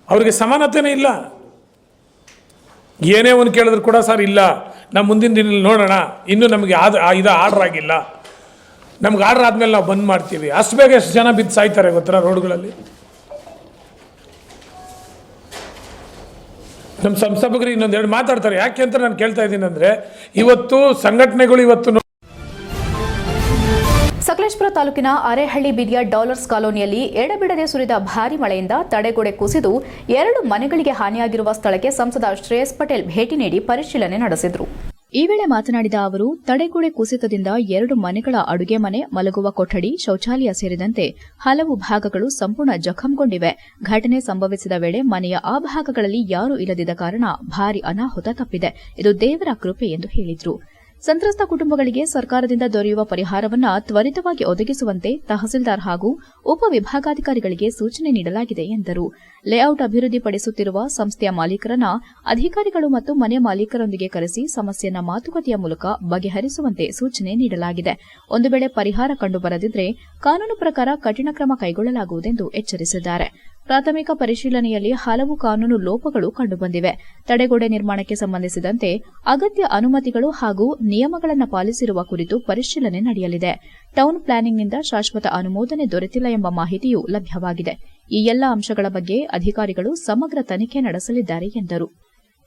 G: ಅವ್ರಿಗೆ ಸಮಾನತೆನೇ ಇಲ್ಲ. ಏನೇ ಒಂದು ಕೇಳಿದ್ರು ಕೂಡ ಸರ್ ಇಲ್ಲ, ನಾವು ಮುಂದಿನ ದಿನದಲ್ಲಿ ನೋಡೋಣ, ಇನ್ನೂ ನಮಗೆ ಇದು ಆರ್ಡರ್ ಆಗಿಲ್ಲ, ನಮ್ಗೆ ಆರ್ಡರ್ ಆದಮೇಲೆ ನಾವು ಬಂದ್ ಮಾಡ್ತೀವಿ. ಅಷ್ಟು ಬೇಗ ಎಷ್ಟು ಜನ ಬಿದ್ದು ಸಾಯ್ತಾರೆ ಗೊತ್ತರ ರೋಡ್ಗಳಲ್ಲಿ. ನಮ್ಮ ಸಂಸ್ಥಾಪಕರು ಇನ್ನೊಂದೆರಡು ಮಾತಾಡ್ತಾರೆ. ಯಾಕೆ ಅಂತ ನಾನು ಕೇಳ್ತಾ ಇದ್ದೀನಿ ಅಂದರೆ, ಇವತ್ತು ಸಂಘಟನೆಗಳು ಇವತ್ತು
A: ಸಕಲೇಶಪುರ ತಾಲೂಕಿನ ಅರೇಹಳ್ಳಿ ಬೀದಿಯ ಡಾಲರ್ಸ್ ಕಾಲೋನಿಯಲ್ಲಿ ಎಡಬಿಡದೆ ಸುರಿದ ಭಾರೀ ಮಳೆಯಿಂದ ತಡೆಗೋಡೆ ಕುಸಿದು 2 ಮನೆಗಳಿಗೆ ಹಾನಿಯಾಗಿರುವ ಸ್ಥಳಕ್ಕೆ ಸಂಸದ ಶ್ರೇಯಸ್ ಪಟೇಲ್ ಭೇಟಿ ನೀಡಿ ಪರಿಶೀಲನೆ ನಡೆಸಿದರು.
B: ಈ ವೇಳೆ ಮಾತನಾಡಿದ ಅವರು, ತಡೆಗೋಡೆ ಕುಸಿತದಿಂದ 2 ಮನೆಗಳ ಅಡುಗೆ ಮನೆ, ಮಲಗುವ ಕೊಠಡಿ, ಶೌಚಾಲಯ ಸೇರಿದಂತೆ ಹಲವು ಭಾಗಗಳು ಸಂಪೂರ್ಣ ಜಖಂಗೊಂಡಿವೆ. ಘಟನೆ ಸಂಭವಿಸಿದ ವೇಳೆ ಮನೆಯ ಆ ಭಾಗಗಳಲ್ಲಿ ಯಾರೂ ಇಲ್ಲದಿದ್ದ ಕಾರಣ ಭಾರೀ ಅನಾಹುತ ತಪ್ಪಿದೆ. ಇದು ದೇವರ ಕೃಪೆ ಎಂದು ಹೇಳಿದರು. ಸಂತ್ರಸ್ತ ಕುಟುಂಬಗಳಿಗೆ ಸರ್ಕಾರದಿಂದ ದೊರೆಯುವ ಪರಿಹಾರವನ್ನು ತ್ವರಿತವಾಗಿ ಒದಗಿಸುವಂತೆ ತಹಸೀಲ್ದಾರ್ ಹಾಗೂ ಉಪವಿಭಾಗಾಧಿಕಾರಿಗಳಿಗೆ ಸೂಚನೆ ನೀಡಲಾಗಿದೆ ಎಂದರು. ಲೇಔಟ್ ಅಭಿವೃದ್ಧಿಪಡಿಸುತ್ತಿರುವ ಸಂಸ್ಥೆಯ ಮಾಲೀಕರನ್ನ ಅಧಿಕಾರಿಗಳು ಮತ್ತು ಮನೆ ಮಾಲೀಕರೊಂದಿಗೆ ಕರೆಸಿ ಸಮಸ್ಯೆಯನ್ನು ಮಾತುಕತೆಯ ಮೂಲಕ ಬಗೆಹರಿಸುವಂತೆ ಸೂಚನೆ ನೀಡಲಾಗಿದೆ. ಒಂದು ವೇಳೆ ಪರಿಹಾರ ಕಂಡುಬರದಿದ್ದರೆ ಕಾನೂನು ಪ್ರಕಾರ ಕಠಿಣ ಕ್ರಮ ಕೈಗೊಳ್ಳಲಾಗುವುದೆಂದು ಎಚ್ಚರಿಸಿದ್ದಾರೆ. ಪ್ರಾಥಮಿಕ ಪರಿಶೀಲನೆಯಲ್ಲಿ ಹಲವು ಕಾನೂನು ಲೋಪಗಳು ಕಂಡುಬಂದಿವೆ. ತಡೆಗೋಡೆ ನಿರ್ಮಾಣಕ್ಕೆ ಸಂಬಂಧಿಸಿದಂತೆ ಅಗತ್ಯ ಅನುಮತಿಗಳು ಹಾಗೂ ನಿಯಮಗಳನ್ನು ಪಾಲಿಸಿರುವ ಕುರಿತು ಪರಿಶೀಲನೆ ನಡೆಯಲಿದೆ. ಟೌನ್ ಪ್ಲಾನಿಂಗ್ನಿಂದ ಶಾಶ್ವತ ಅನುಮೋದನೆ ದೊರೆತಿಲ್ಲ ಎಂಬ ಮಾಹಿತಿಯೂ ಲಭ್ಯವಾಗಿದೆ. ಈ ಎಲ್ಲ ಅಂಶಗಳ ಬಗ್ಗೆ ಅಧಿಕಾರಿಗಳು ಸಮಗ್ರ ತನಿಖೆ ನಡೆಸಲಿದ್ದಾರೆ ಎಂದರು.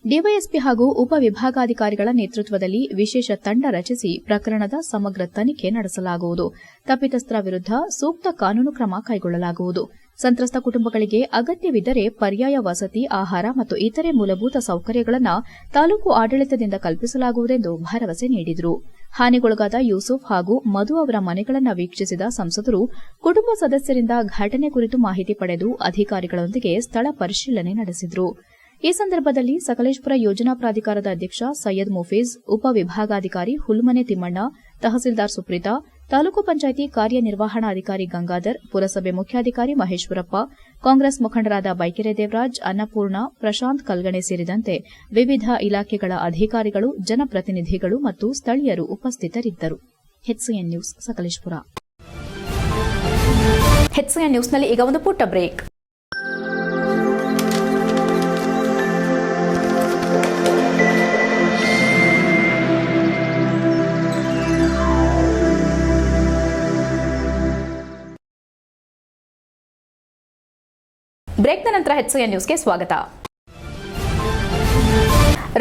B: ಡಿವೈಎಸ್ಪಿ ಹಾಗೂ ಉಪವಿಭಾಗಾಧಿಕಾರಿಗಳ ನೇತೃತ್ವದಲ್ಲಿ ವಿಶೇಷ ತಂಡ ರಚಿಸಿ ಪ್ರಕರಣದ ಸಮಗ್ರ ತನಿಖೆ ನಡೆಸಲಾಗುವುದು. ತಪ್ಪಿತಸ್ಥರ ವಿರುದ್ಧ ಸೂಕ್ತ ಕಾನೂನು ಕ್ರಮ ಕೈಗೊಳ್ಳಲಾಗುವುದು. ಸಂತ್ರಸ್ತ ಕುಟುಂಬಗಳಿಗೆ ಅಗತ್ಯವಿದ್ದರೆ ಪರ್ಯಾಯ ವಸತಿ, ಆಹಾರ ಮತ್ತು ಇತರೆ ಮೂಲಭೂತ ಸೌಕರ್ಯಗಳನ್ನು ತಾಲೂಕು ಆಡಳಿತದಿಂದ ಕಲ್ಪಿಸಲಾಗುವುದೆಂದು ಭರವಸೆ ನೀಡಿದರು. ಹಾನಿಗೊಳಗಾದ ಯೂಸುಫ್ ಹಾಗೂ ಮಧು ಅವರ ಮನೆಗಳನ್ನು ವೀಕ್ಷಿಸಿದ ಸಂಸದರು ಕುಟುಂಬ ಸದಸ್ಯರಿಂದ ಘಟನೆ ಕುರಿತು ಮಾಹಿತಿ ಪಡೆದು ಅಧಿಕಾರಿಗಳೊಂದಿಗೆ ಸ್ಥಳ ಪರಿಶೀಲನೆ ನಡೆಸಿದರು. ಈ ಸಂದರ್ಭದಲ್ಲಿ ಸಕಲೇಶಪುರ ಯೋಜನಾ ಪ್ರಾಧಿಕಾರದ ಅಧ್ಯಕ್ಷ ಸೈಯದ್ ಮುಫೀಜ್, ಉಪವಿಭಾಗಾಧಿಕಾರಿ ಹುಲ್ಮನೆ ತಿಮ್ಮಣ್ಣ, ತಹಸೀಲ್ದಾರ್ ಸುಪ್ರೀತಾ, ತಾಲೂಕು ಪಂಚಾಯಿತಿ ಕಾರ್ಯನಿರ್ವಹಣಾಧಿಕಾರಿ ಗಂಗಾಧರ್, ಪುರಸಭೆ ಮುಖ್ಯಾಧಿಕಾರಿ ಮಹೇಶ್ವರಪ್ಪ, ಕಾಂಗ್ರೆಸ್ ಮುಖಂಡರಾದ ಬೈಕೆರೆ ದೇವರಾಜ್, ಅನ್ನಪೂರ್ಣ, ಪ್ರಶಾಂತ್ ಕಲ್ಗಣೆ ಸೇರಿದಂತೆ ವಿವಿಧ ಇಲಾಖೆಗಳ ಅಧಿಕಾರಿಗಳು, ಜನಪ್ರತಿನಿಧಿಗಳು ಮತ್ತು ಸ್ಥಳೀಯರು ಉಪಸ್ಥಿತರಿದ್ದರು. HCN news Sakleshpur.
A: HCN ನ್ಯೂಸ್ನಲ್ಲಿ ಈಗ ಒಂದು ಪುಟ್ಟ ಬ್ರೇಕ್. ಬ್ರೇಕ್ನ ನಂತರ HCN ನ್ಯೂಸ್ಗೆ ಸ್ವಾಗತ.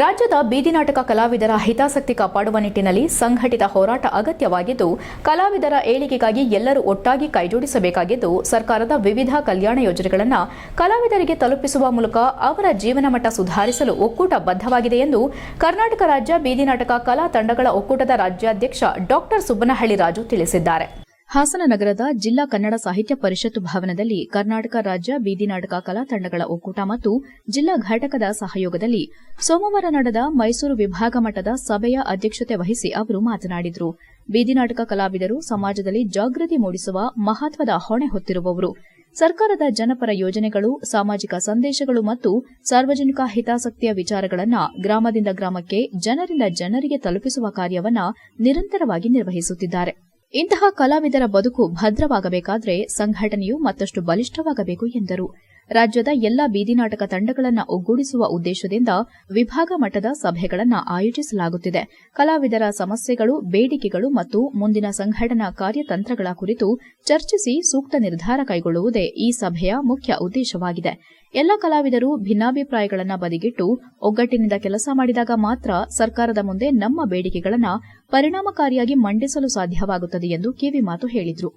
A: ರಾಜ್ಯದ ಬೀದಿ ನಾಟಕ ಕಲಾವಿದರ ಹಿತಾಸಕ್ತಿ ಕಾಪಾಡುವ ನಿಟ್ಟಿನಲ್ಲಿ ಸಂಘಟಿತ ಹೋರಾಟ ಅಗತ್ಯವಾಗಿದ್ದು, ಕಲಾವಿದರ ಏಳಿಗೆಗಾಗಿ ಎಲ್ಲರೂ ಒಟ್ಟಾಗಿ ಕೈಜೋಡಿಸಬೇಕಾಗಿದ್ದು, ಸರ್ಕಾರದ ವಿವಿಧ ಕಲ್ಯಾಣ ಯೋಜನೆಗಳನ್ನು ಕಲಾವಿದರಿಗೆ ತಲುಪಿಸುವ ಮೂಲಕ ಅವರ ಜೀವನ ಮಟ್ಟ ಸುಧಾರಿಸಲು ಒಕ್ಕೂಟ ಬದ್ಧವಾಗಿದೆ ಎಂದು ಕರ್ನಾಟಕ ರಾಜ್ಯ ಬೀದಿ ನಾಟಕ ಕಲಾ ತಂಡಗಳ ಒಕ್ಕೂಟದ ರಾಜ್ಯಾಧ್ಯಕ್ಷ ಡಾ. ಸುಬ್ಬನಹಳ್ಳಿ ರಾಜು ತಿಳಿಸಿದ್ದಾರೆ. ಹಾಸನ ನಗರದ ಜಿಲ್ಲಾ ಕನ್ನಡ ಸಾಹಿತ್ಯ ಪರಿಷತ್ತು ಭವನದಲ್ಲಿ ಕರ್ನಾಟಕ ರಾಜ್ಯ ಬೀದಿ ನಾಟಕ ಕಲಾ ತಂಡಗಳ ಒಕ್ಕೂಟ ಮತ್ತು ಜಿಲ್ಲಾ ಘಟಕದ ಸಹಯೋಗದಲ್ಲಿ ಸೋಮವಾರ ನಡೆದ ಮೈಸೂರು ವಿಭಾಗ ಮಟ್ಟದ ಸಭೆಯ ಅಧ್ಯಕ್ಷತೆ ವಹಿಸಿ ಅವರು ಮಾತನಾಡಿದರು. ಬೀದಿ ನಾಟಕ ಕಲಾವಿದರು ಸಮಾಜದಲ್ಲಿ ಜಾಗೃತಿ ಮೂಡಿಸುವ ಮಹತ್ವದ ಹೊಣೆ ಹೊತ್ತಿರುವವರು. ಸರ್ಕಾರದ ಜನಪರ ಯೋಜನೆಗಳು, ಸಾಮಾಜಿಕ ಸಂದೇಶಗಳು ಮತ್ತು ಸಾರ್ವಜನಿಕ ಹಿತಾಸಕ್ತಿಯ ವಿಚಾರಗಳನ್ನು ಗ್ರಾಮದಿಂದ ಗ್ರಾಮಕ್ಕೆ, ಜನರಿಂದ ಜನರಿಗೆ ತಲುಪಿಸುವ ಕಾರ್ಯವನ್ನು ನಿರಂತರವಾಗಿ ನಿರ್ವಹಿಸುತ್ತಿದ್ದಾರೆ. ಇಂತಹ ಕಲಾವಿದರ ಬದುಕು ಭದ್ರವಾಗಬೇಕಾದರೆ ಸಂಘಟನೆಯು ಮತ್ತಷ್ಟು ಬಲಿಷ್ಠವಾಗಬೇಕು ಎಂದರು. ರಾಜ್ಯದ ಎಲ್ಲಾ ಬೀದಿ ನಾಟಕ ತಂಡಗಳನ್ನು ಒಗ್ಗೂಡಿಸುವ ಉದ್ದೇಶದಿಂದ ವಿಭಾಗ ಮಟ್ಟದ ಸಭೆಗಳನ್ನು ಆಯೋಜಿಸಲಾಗುತ್ತಿದೆ. ಕಲಾವಿದರ ಸಮಸ್ಯೆಗಳು, ಬೇಡಿಕೆಗಳು ಮತ್ತು ಮುಂದಿನ ಸಂಘಟನಾ ಕಾರ್ಯತಂತ್ರಗಳ ಕುರಿತು ಚರ್ಚಿಸಿ ಸೂಕ್ತ ನಿರ್ಧಾರ ಕೈಗೊಳ್ಳುವುದೇ ಈ ಸಭೆಯ ಮುಖ್ಯ ಉದ್ದೇಶವಾಗಿದೆ. ಎಲ್ಲ ಕಲಾವಿದರು ಭಿನ್ನಾಭಿಪ್ರಾಯಗಳನ್ನು ಬದಿಗಿಟ್ಟು ಒಗ್ಗಟ್ಟಿನಿಂದ ಕೆಲಸ ಮಾಡಿದಾಗ ಮಾತ್ರ ಸರ್ಕಾರದ ಮುಂದೆ ನಮ್ಮ ಬೇಡಿಕೆಗಳನ್ನು ಪರಿಣಾಮಕಾರಿಯಾಗಿ ಮಂಡಿಸಲು ಸಾಧ್ಯವಾಗುತ್ತದೆ ಎಂದು ಕಿವಿಮಾತು ಹೇಳಿದರು.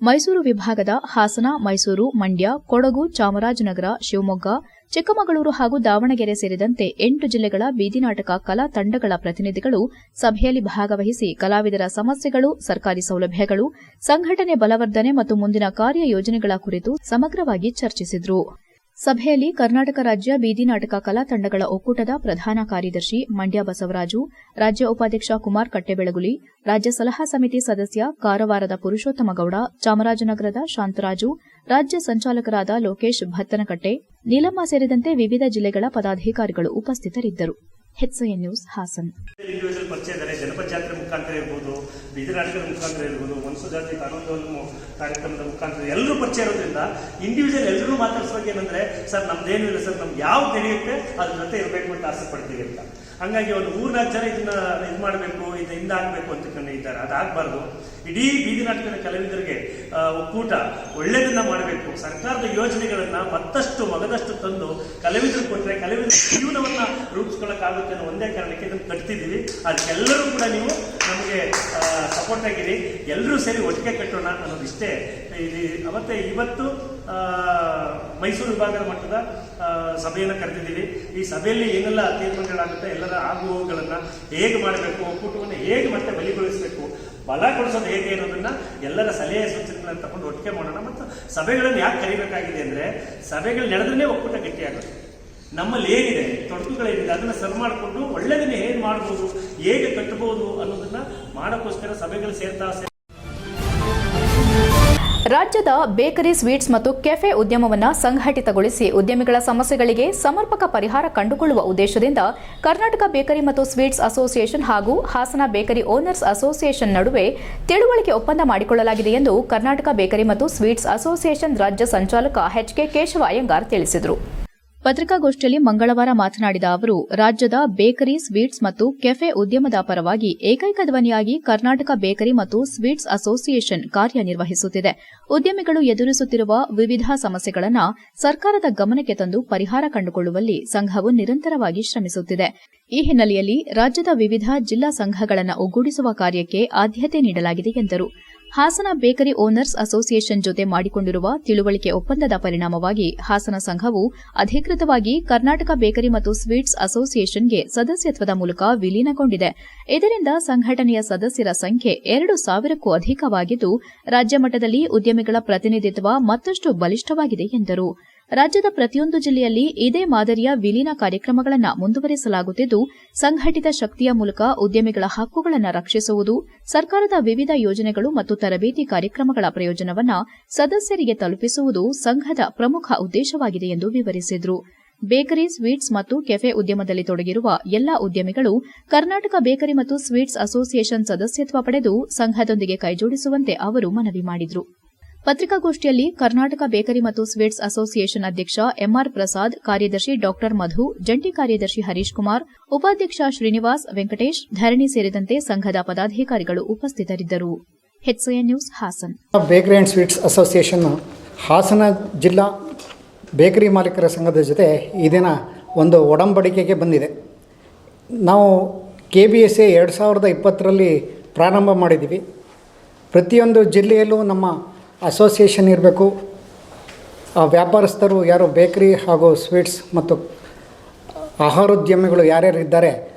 A: ಮೈಸೂರು ವಿಭಾಗದ ಹಾಸನ, ಮೈಸೂರು, ಮಂಡ್ಯ, ಕೊಡಗು, ಚಾಮರಾಜನಗರ, ಶಿವಮೊಗ್ಗ, ಚಿಕ್ಕಮಗಳೂರು ಹಾಗೂ ದಾವಣಗೆರೆ ಸೇರಿದಂತೆ 8 ಜಿಲ್ಲೆಗಳ ಬೀದಿ ನಾಟಕ ಕಲಾ ತಂಡಗಳ ಪ್ರತಿನಿಧಿಗಳು ಸಭೆಯಲ್ಲಿ ಭಾಗವಹಿಸಿ ಕಲಾವಿದರ ಸಮಸ್ಯೆಗಳು, ಸರ್ಕಾರಿ ಸೌಲಭ್ಯಗಳು, ಸಂಘಟನೆ ಬಲವರ್ಧನೆ ಮತ್ತು ಮುಂದಿನ ಕಾರ್ಯಯೋಜನೆಗಳ ಕುರಿತು ಸಮಗ್ರವಾಗಿ ಚರ್ಚಿಸಿದರು. ಸಭೆಯಲ್ಲಿ ಕರ್ನಾಟಕ ರಾಜ್ಯ ಬೀದಿ ನಾಟಕ ಕಲಾ ತಂಡಗಳ ಒಕ್ಕೂಟದ ಪ್ರಧಾನ ಕಾರ್ಯದರ್ಶಿ ಮಂಡ್ಯ ಬಸವರಾಜು, ರಾಜ್ಯ ಉಪಾಧ್ಯಕ್ಷ ಕುಮಾರ್ ಕಟ್ಟೆಬೆಳಗುಲಿ, ರಾಜ್ಯ ಸಲಹಾ ಸಮಿತಿ ಸದಸ್ಯ ಕಾರವಾರದ ಪುರುಷೋತ್ತಮಗೌಡ, ಚಾಮರಾಜನಗರದ ಶಾಂತರಾಜು, ರಾಜ್ಯ ಸಂಚಾಲಕರಾದ ಲೋಕೇಶ್ ಭತ್ತನಕಟ್ಟೆ, ನೀಲಮ್ಮ ಸೇರಿದಂತೆ ವಿವಿಧ ಜಿಲ್ಲೆಗಳ ಪದಾಧಿಕಾರಿಗಳು ಉಪಸ್ಥಿತರಿದ್ದರು. HCN news Haasan.
H: ಇಂಡಿವಿಜುವಲ್ ಪರಿಚಯ ಇದ್ದಾರೆ. ಜನಪದ ಜಾತ್ರೆ ಮುಖಾಂತರ ಇರ್ಬೋದು, ಬೀದಿ ನಾಟಕದ ಮುಖಾಂತರ ಇರ್ಬೋದು, ಮನಸ್ಸು ಜಾತಿ ಕಾನೂನು ಕಾರ್ಯಕ್ರಮದ ಮುಖಾಂತರ ಎಲ್ಲರೂ ಪರಿಚಯ ಇರೋದ್ರಿಂದ ಇಂಡಿವಿಜುವಲ್ ಎಲ್ಲರೂ ಮಾತಾಡ್ಸೋಕೆ ಏನಂದ್ರೆ, ಸರ್ ನಮ್ದೇನು ಇಲ್ಲ ಸರ್, ನಮ್ಗೆ ಯಾವ್ದು ನಡೆಯುತ್ತೆ ಅದ್ರ ಜೊತೆ ಇರಬೇಕು ಅಂತ ಆಸೆ ಪಡ್ತೀವಿ ಅಂತ. ಹಂಗಾಗಿ ಒಂದು 3-4 ಜನ ಇದನ್ನ ಇದು ಮಾಡಬೇಕು, ಇದರಿಂದ ಆಗಬೇಕು ಅಂತ ಇದ್ದಾರೆ. ಅದಾಗಬಾರ್ದು. ಇಡೀ ಬೀದಿ ನಾಟಕದ ಕಲಾವಿದರಿಗೆ ಒಕ್ಕೂಟ ಒಳ್ಳೆಯದನ್ನ ಮಾಡಬೇಕು. ಸರ್ಕಾರದ ಯೋಜನೆಗಳನ್ನ ಮತ್ತಷ್ಟು ಮಗದಷ್ಟು ತಂದು ಕಲಾವಿದರು ಕೊಟ್ಟರೆ ಕಲಾವಿದರ ಜೀವನವನ್ನ ರೂಪಿಸ್ಕೊಳ್ಳೋಕ್ಕಾಗುತ್ತೆ ಅನ್ನೋ ಒಂದೇ ಕಾರಣಕ್ಕೆ ಇದನ್ನು ಕಟ್ತಿದ್ದೀವಿ. ಅದಕ್ಕೆಲ್ಲರೂ ಕೂಡ ನೀವು ನಮಗೆ ಸಪೋರ್ಟ್ ಆಗಿರಿ, ಎಲ್ಲರೂ ಸೇರಿ ಒಟ್ಟಿಗೆ ಕಟ್ಟೋಣ ಅನ್ನೋದಿಷ್ಟೇ. ಮತ್ತೆ ಇವತ್ತು ಮೈಸೂರು ವಿಭಾಗದ ಮಟ್ಟದ ಸಭೆಯನ್ನು ಕರೆದಿದ್ದೀವಿ. ಈ ಸಭೆಯಲ್ಲಿ ಏನೆಲ್ಲ ತೀರ್ಮಾನಗಳಾಗುತ್ತೆ, ಎಲ್ಲರ ಆಗುವುಗಳನ್ನು ಹೇಗೆ ಮಾಡಬೇಕು, ಒಕ್ಕೂಟವನ್ನು ಹೇಗೆ ಮತ್ತೆ ಬಲಿಗೊಳಿಸಬೇಕು, ಬಲಗೊಳಿಸೋದು ಹೇಗೆ ಅನ್ನೋದನ್ನ ಎಲ್ಲರ ಸಲಹೆ ಸೂಚನೆಗಳನ್ನು ತಗೊಂಡು ಒಟ್ಟಿಗೆ ಮಾಡೋಣ. ಮತ್ತು ಸಭೆಗಳನ್ನು ಯಾಕೆ ಕರಿಬೇಕಾಗಿದೆ ಅಂದರೆ, ಸಭೆಗಳು ನಡೆದ್ರೆ ಒಕ್ಕೂಟ ಗಟ್ಟಿಯಾಗುತ್ತೆ. ನಮ್ಮಲ್ಲಿ ಏನಿದೆ, ತೊಡಕುಗಳೇನಿದೆ ಅದನ್ನು ಸರಿ ಮಾಡಿಕೊಂಡು ಒಳ್ಳೆಯದನ್ನ ಹೇಗೆ ಮಾಡ್ಬೋದು, ಹೇಗೆ ಕಟ್ಟಬಹುದು ಅನ್ನೋದನ್ನ ಮಾಡೋಕ್ಕೋಸ್ಕರ ಸಭೆಗಳು ಸೇರ್ತಾ.
A: ರಾಜ್ಯದ ಬೇಕರಿ, ಸ್ವೀಟ್ಸ್ ಮತ್ತು ಕೆಫೆ ಉದ್ಯಮವನ್ನು ಸಂಘಟಿತಗೊಳಿಸಿ ಉದ್ಯಮಿಗಳ ಸಮಸ್ಯೆಗಳಿಗೆ ಸಮರ್ಪಕ ಪರಿಹಾರ ಕಂಡುಕೊಳ್ಳುವ ಉದ್ದೇಶದಿಂದ ಕರ್ನಾಟಕ ಬೇಕರಿ ಮತ್ತು ಸ್ವೀಟ್ಸ್ ಅಸೋಸಿಯೇಷನ್ ಹಾಗೂ ಹಾಸನ ಬೇಕರಿ ಓನರ್ಸ್ ಅಸೋಸಿಯೇಷನ್ ನಡುವೆ ತಿಳುವಳಿಕೆ ಒಪ್ಪಂದ ಮಾಡಿಕೊಳ್ಳಲಾಗಿದೆ ಎಂದು ಕರ್ನಾಟಕ ಬೇಕರಿ ಮತ್ತು ಸ್ವೀಟ್ಸ್ ಅಸೋಸಿಯೇಷನ್ ರಾಜ್ಯ ಸಂಚಾಲಕ HK ಕೇಶವ ಅಯ್ಯಂಗಾರ್ ತಿಳಿಸಿದರು. ಪತ್ರಿಕಾಗೋಷ್ಠಿಯಲ್ಲಿ ಮಂಗಳವಾರ ಮಾತನಾಡಿದ ಅವರು, ರಾಜ್ಯದ ಬೇಕರಿ, ಸ್ವೀಟ್ಸ್ ಮತ್ತು ಕೆಫೆ ಉದ್ಯಮದ ಪರವಾಗಿ ಏಕೈಕ ಧ್ವನಿಯಾಗಿ ಕರ್ನಾಟಕ ಬೇಕರಿ ಮತ್ತು ಸ್ವೀಟ್ಸ್ ಅಸೋಸಿಯೇಷನ್ ಕಾರ್ಯನಿರ್ವಹಿಸುತ್ತಿದೆ. ಉದ್ಯಮಿಗಳು ಎದುರಿಸುತ್ತಿರುವ ವಿವಿಧ ಸಮಸ್ಯೆಗಳನ್ನು ಸರ್ಕಾರದ ಗಮನಕ್ಕೆ ತಂದು ಪರಿಹಾರ ಕಂಡುಕೊಳ್ಳುವಲ್ಲಿ ಸಂಘವು ನಿರಂತರವಾಗಿ ಶ್ರಮಿಸುತ್ತಿದೆ. ಈ ಹಿನ್ನೆಲೆಯಲ್ಲಿ ರಾಜ್ಯದ ವಿವಿಧ ಜಿಲ್ಲಾ ಸಂಘಗಳನ್ನು ಒಗ್ಗೂಡಿಸುವ ಕಾರ್ಯಕ್ಕೆ ಆದ್ಯತೆ ನೀಡಲಾಗಿದೆ ಎಂದರು. ಹಾಸನ ಬೇಕರಿ ಓನರ್ಸ್ ಅಸೋಸಿಯೇಷನ್ ಜೊತೆ ಮಾಡಿಕೊಂಡಿರುವ ತಿಳುವಳಿಕೆ ಒಪ್ಪಂದದ ಪರಿಣಾಮವಾಗಿ ಹಾಸನ ಸಂಘವು ಅಧಿಕೃತವಾಗಿ ಕರ್ನಾಟಕ ಬೇಕರಿ ಮತ್ತು ಸ್ವೀಟ್ಸ್ ಅಸೋಸಿಯೇಷನ್ಗೆ ಸದಸ್ಯತ್ವದ ಮೂಲಕ ವಿಲೀನಗೊಂಡಿದೆ. ಇದರಿಂದ ಸಂಘಟನೆಯ ಸದಸ್ಯರ ಸಂಖ್ಯೆ 2,000ಕ್ಕೂ ಅಧಿಕವಾಗಿದ್ದು, ರಾಜ್ಯ ಮಟ್ಟದಲ್ಲಿ ಉದ್ಯಮಿಗಳ ಪ್ರತಿನಿಧಿತ್ವ ಮತ್ತಷ್ಟು ಬಲಿಷ್ಠವಾಗಿದೆ ಎಂದರು. ರಾಜ್ಯದ ಪ್ರತಿಯೊಂದು ಜಿಲ್ಲೆಯಲ್ಲಿ ಇದೇ ಮಾದರಿಯ ವಿಲೀನ ಕಾರ್ಯಕ್ರಮಗಳನ್ನು ಮುಂದುವರೆಸಲಾಗುತ್ತಿದ್ದು, ಸಂಘಟಿತ ಶಕ್ತಿಯ ಮೂಲಕ ಉದ್ಯಮಿಗಳ ಹಕ್ಕುಗಳನ್ನು ರಕ್ಷಿಸುವುದು, ಸರ್ಕಾರದ ವಿವಿಧ ಯೋಜನೆಗಳು ಮತ್ತು ತರಬೇತಿ ಕಾರ್ಯಕ್ರಮಗಳ ಪ್ರಯೋಜನವನ್ನು ಸದಸ್ಯರಿಗೆ ತಲುಪಿಸುವುದು ಸಂಘದ ಪ್ರಮುಖ ಉದ್ದೇಶವಾಗಿದೆ ಎಂದು ವಿವರಿಸಿದರು. ಬೇಕರಿ, ಸ್ವೀಟ್ಸ್ ಮತ್ತು ಕೆಫೆ ಉದ್ಯಮದಲ್ಲಿ ತೊಡಗಿರುವ ಎಲ್ಲಾ ಉದ್ಯಮಿಗಳು ಕರ್ನಾಟಕ ಬೇಕರಿ ಮತ್ತು ಸ್ವೀಟ್ಸ್ ಅಸೋಸಿಯೇಷನ್ ಸದಸ್ಯತ್ವ ಪಡೆದು ಸಂಘದೊಂದಿಗೆ ಕೈಜೋಡಿಸುವಂತೆ ಅವರು ಮನವಿ ಮಾಡಿದರು. ಪತ್ರಿಕಾಗೋಷ್ಠಿಯಲ್ಲಿ ಕರ್ನಾಟಕ ಬೇಕರಿ ಮತ್ತು ಸ್ವೀಟ್ಸ್ ಅಸೋಸಿಯೇಷನ್ ಅಧ್ಯಕ್ಷ ಎಂಆರ್ ಪ್ರಸಾದ್, ಕಾರ್ಯದರ್ಶಿ ಡಾ ಮಧು, ಜಂಟಿ ಕಾರ್ಯದರ್ಶಿ ಹರೀಶ್ ಕುಮಾರ್, ಉಪಾಧ್ಯಕ್ಷ ಶ್ರೀನಿವಾಸ್, ವೆಂಕಟೇಶ್, ಧರಣಿ ಸೇರಿದಂತೆ ಸಂಘದ ಪದಾಧಿಕಾರಿಗಳು ಉಪಸ್ಥಿತರಿದ್ದರು. HCN news Hassan.
I: Bakery and sweets association Hassan ಜಿಲ್ಲಾ ಬೇಕರಿ ಮಾಲೀಕರ ಸಂಘದ ಜೊತೆ ಈ ದಿನ ಒಂದು ಒಡಂಬಡಿಕೆಗೆ ಬಂದಿದೆ. ನಾವು KBSA 2020ರಲ್ಲಿ ಪ್ರಾರಂಭ ಮಾಡಿದ್ದೀವಿ. ಪ್ರತಿಯೊಂದು ಜಿಲ್ಲೆಯಲ್ಲೂ ನಮ್ಮ ಅಸೋಸಿಯೇಷನ್ ಇರಬೇಕು. ವ್ಯಾಪಾರಸ್ಥರು ಯಾರು ಬೇಕರಿ ಹಾಗೂ ಸ್ವೀಟ್ಸ್ ಮತ್ತು ಆಹಾರೋದ್ಯಮಿಗಳು ಯಾರ್ಯಾರು ಇದ್ದಾರೆ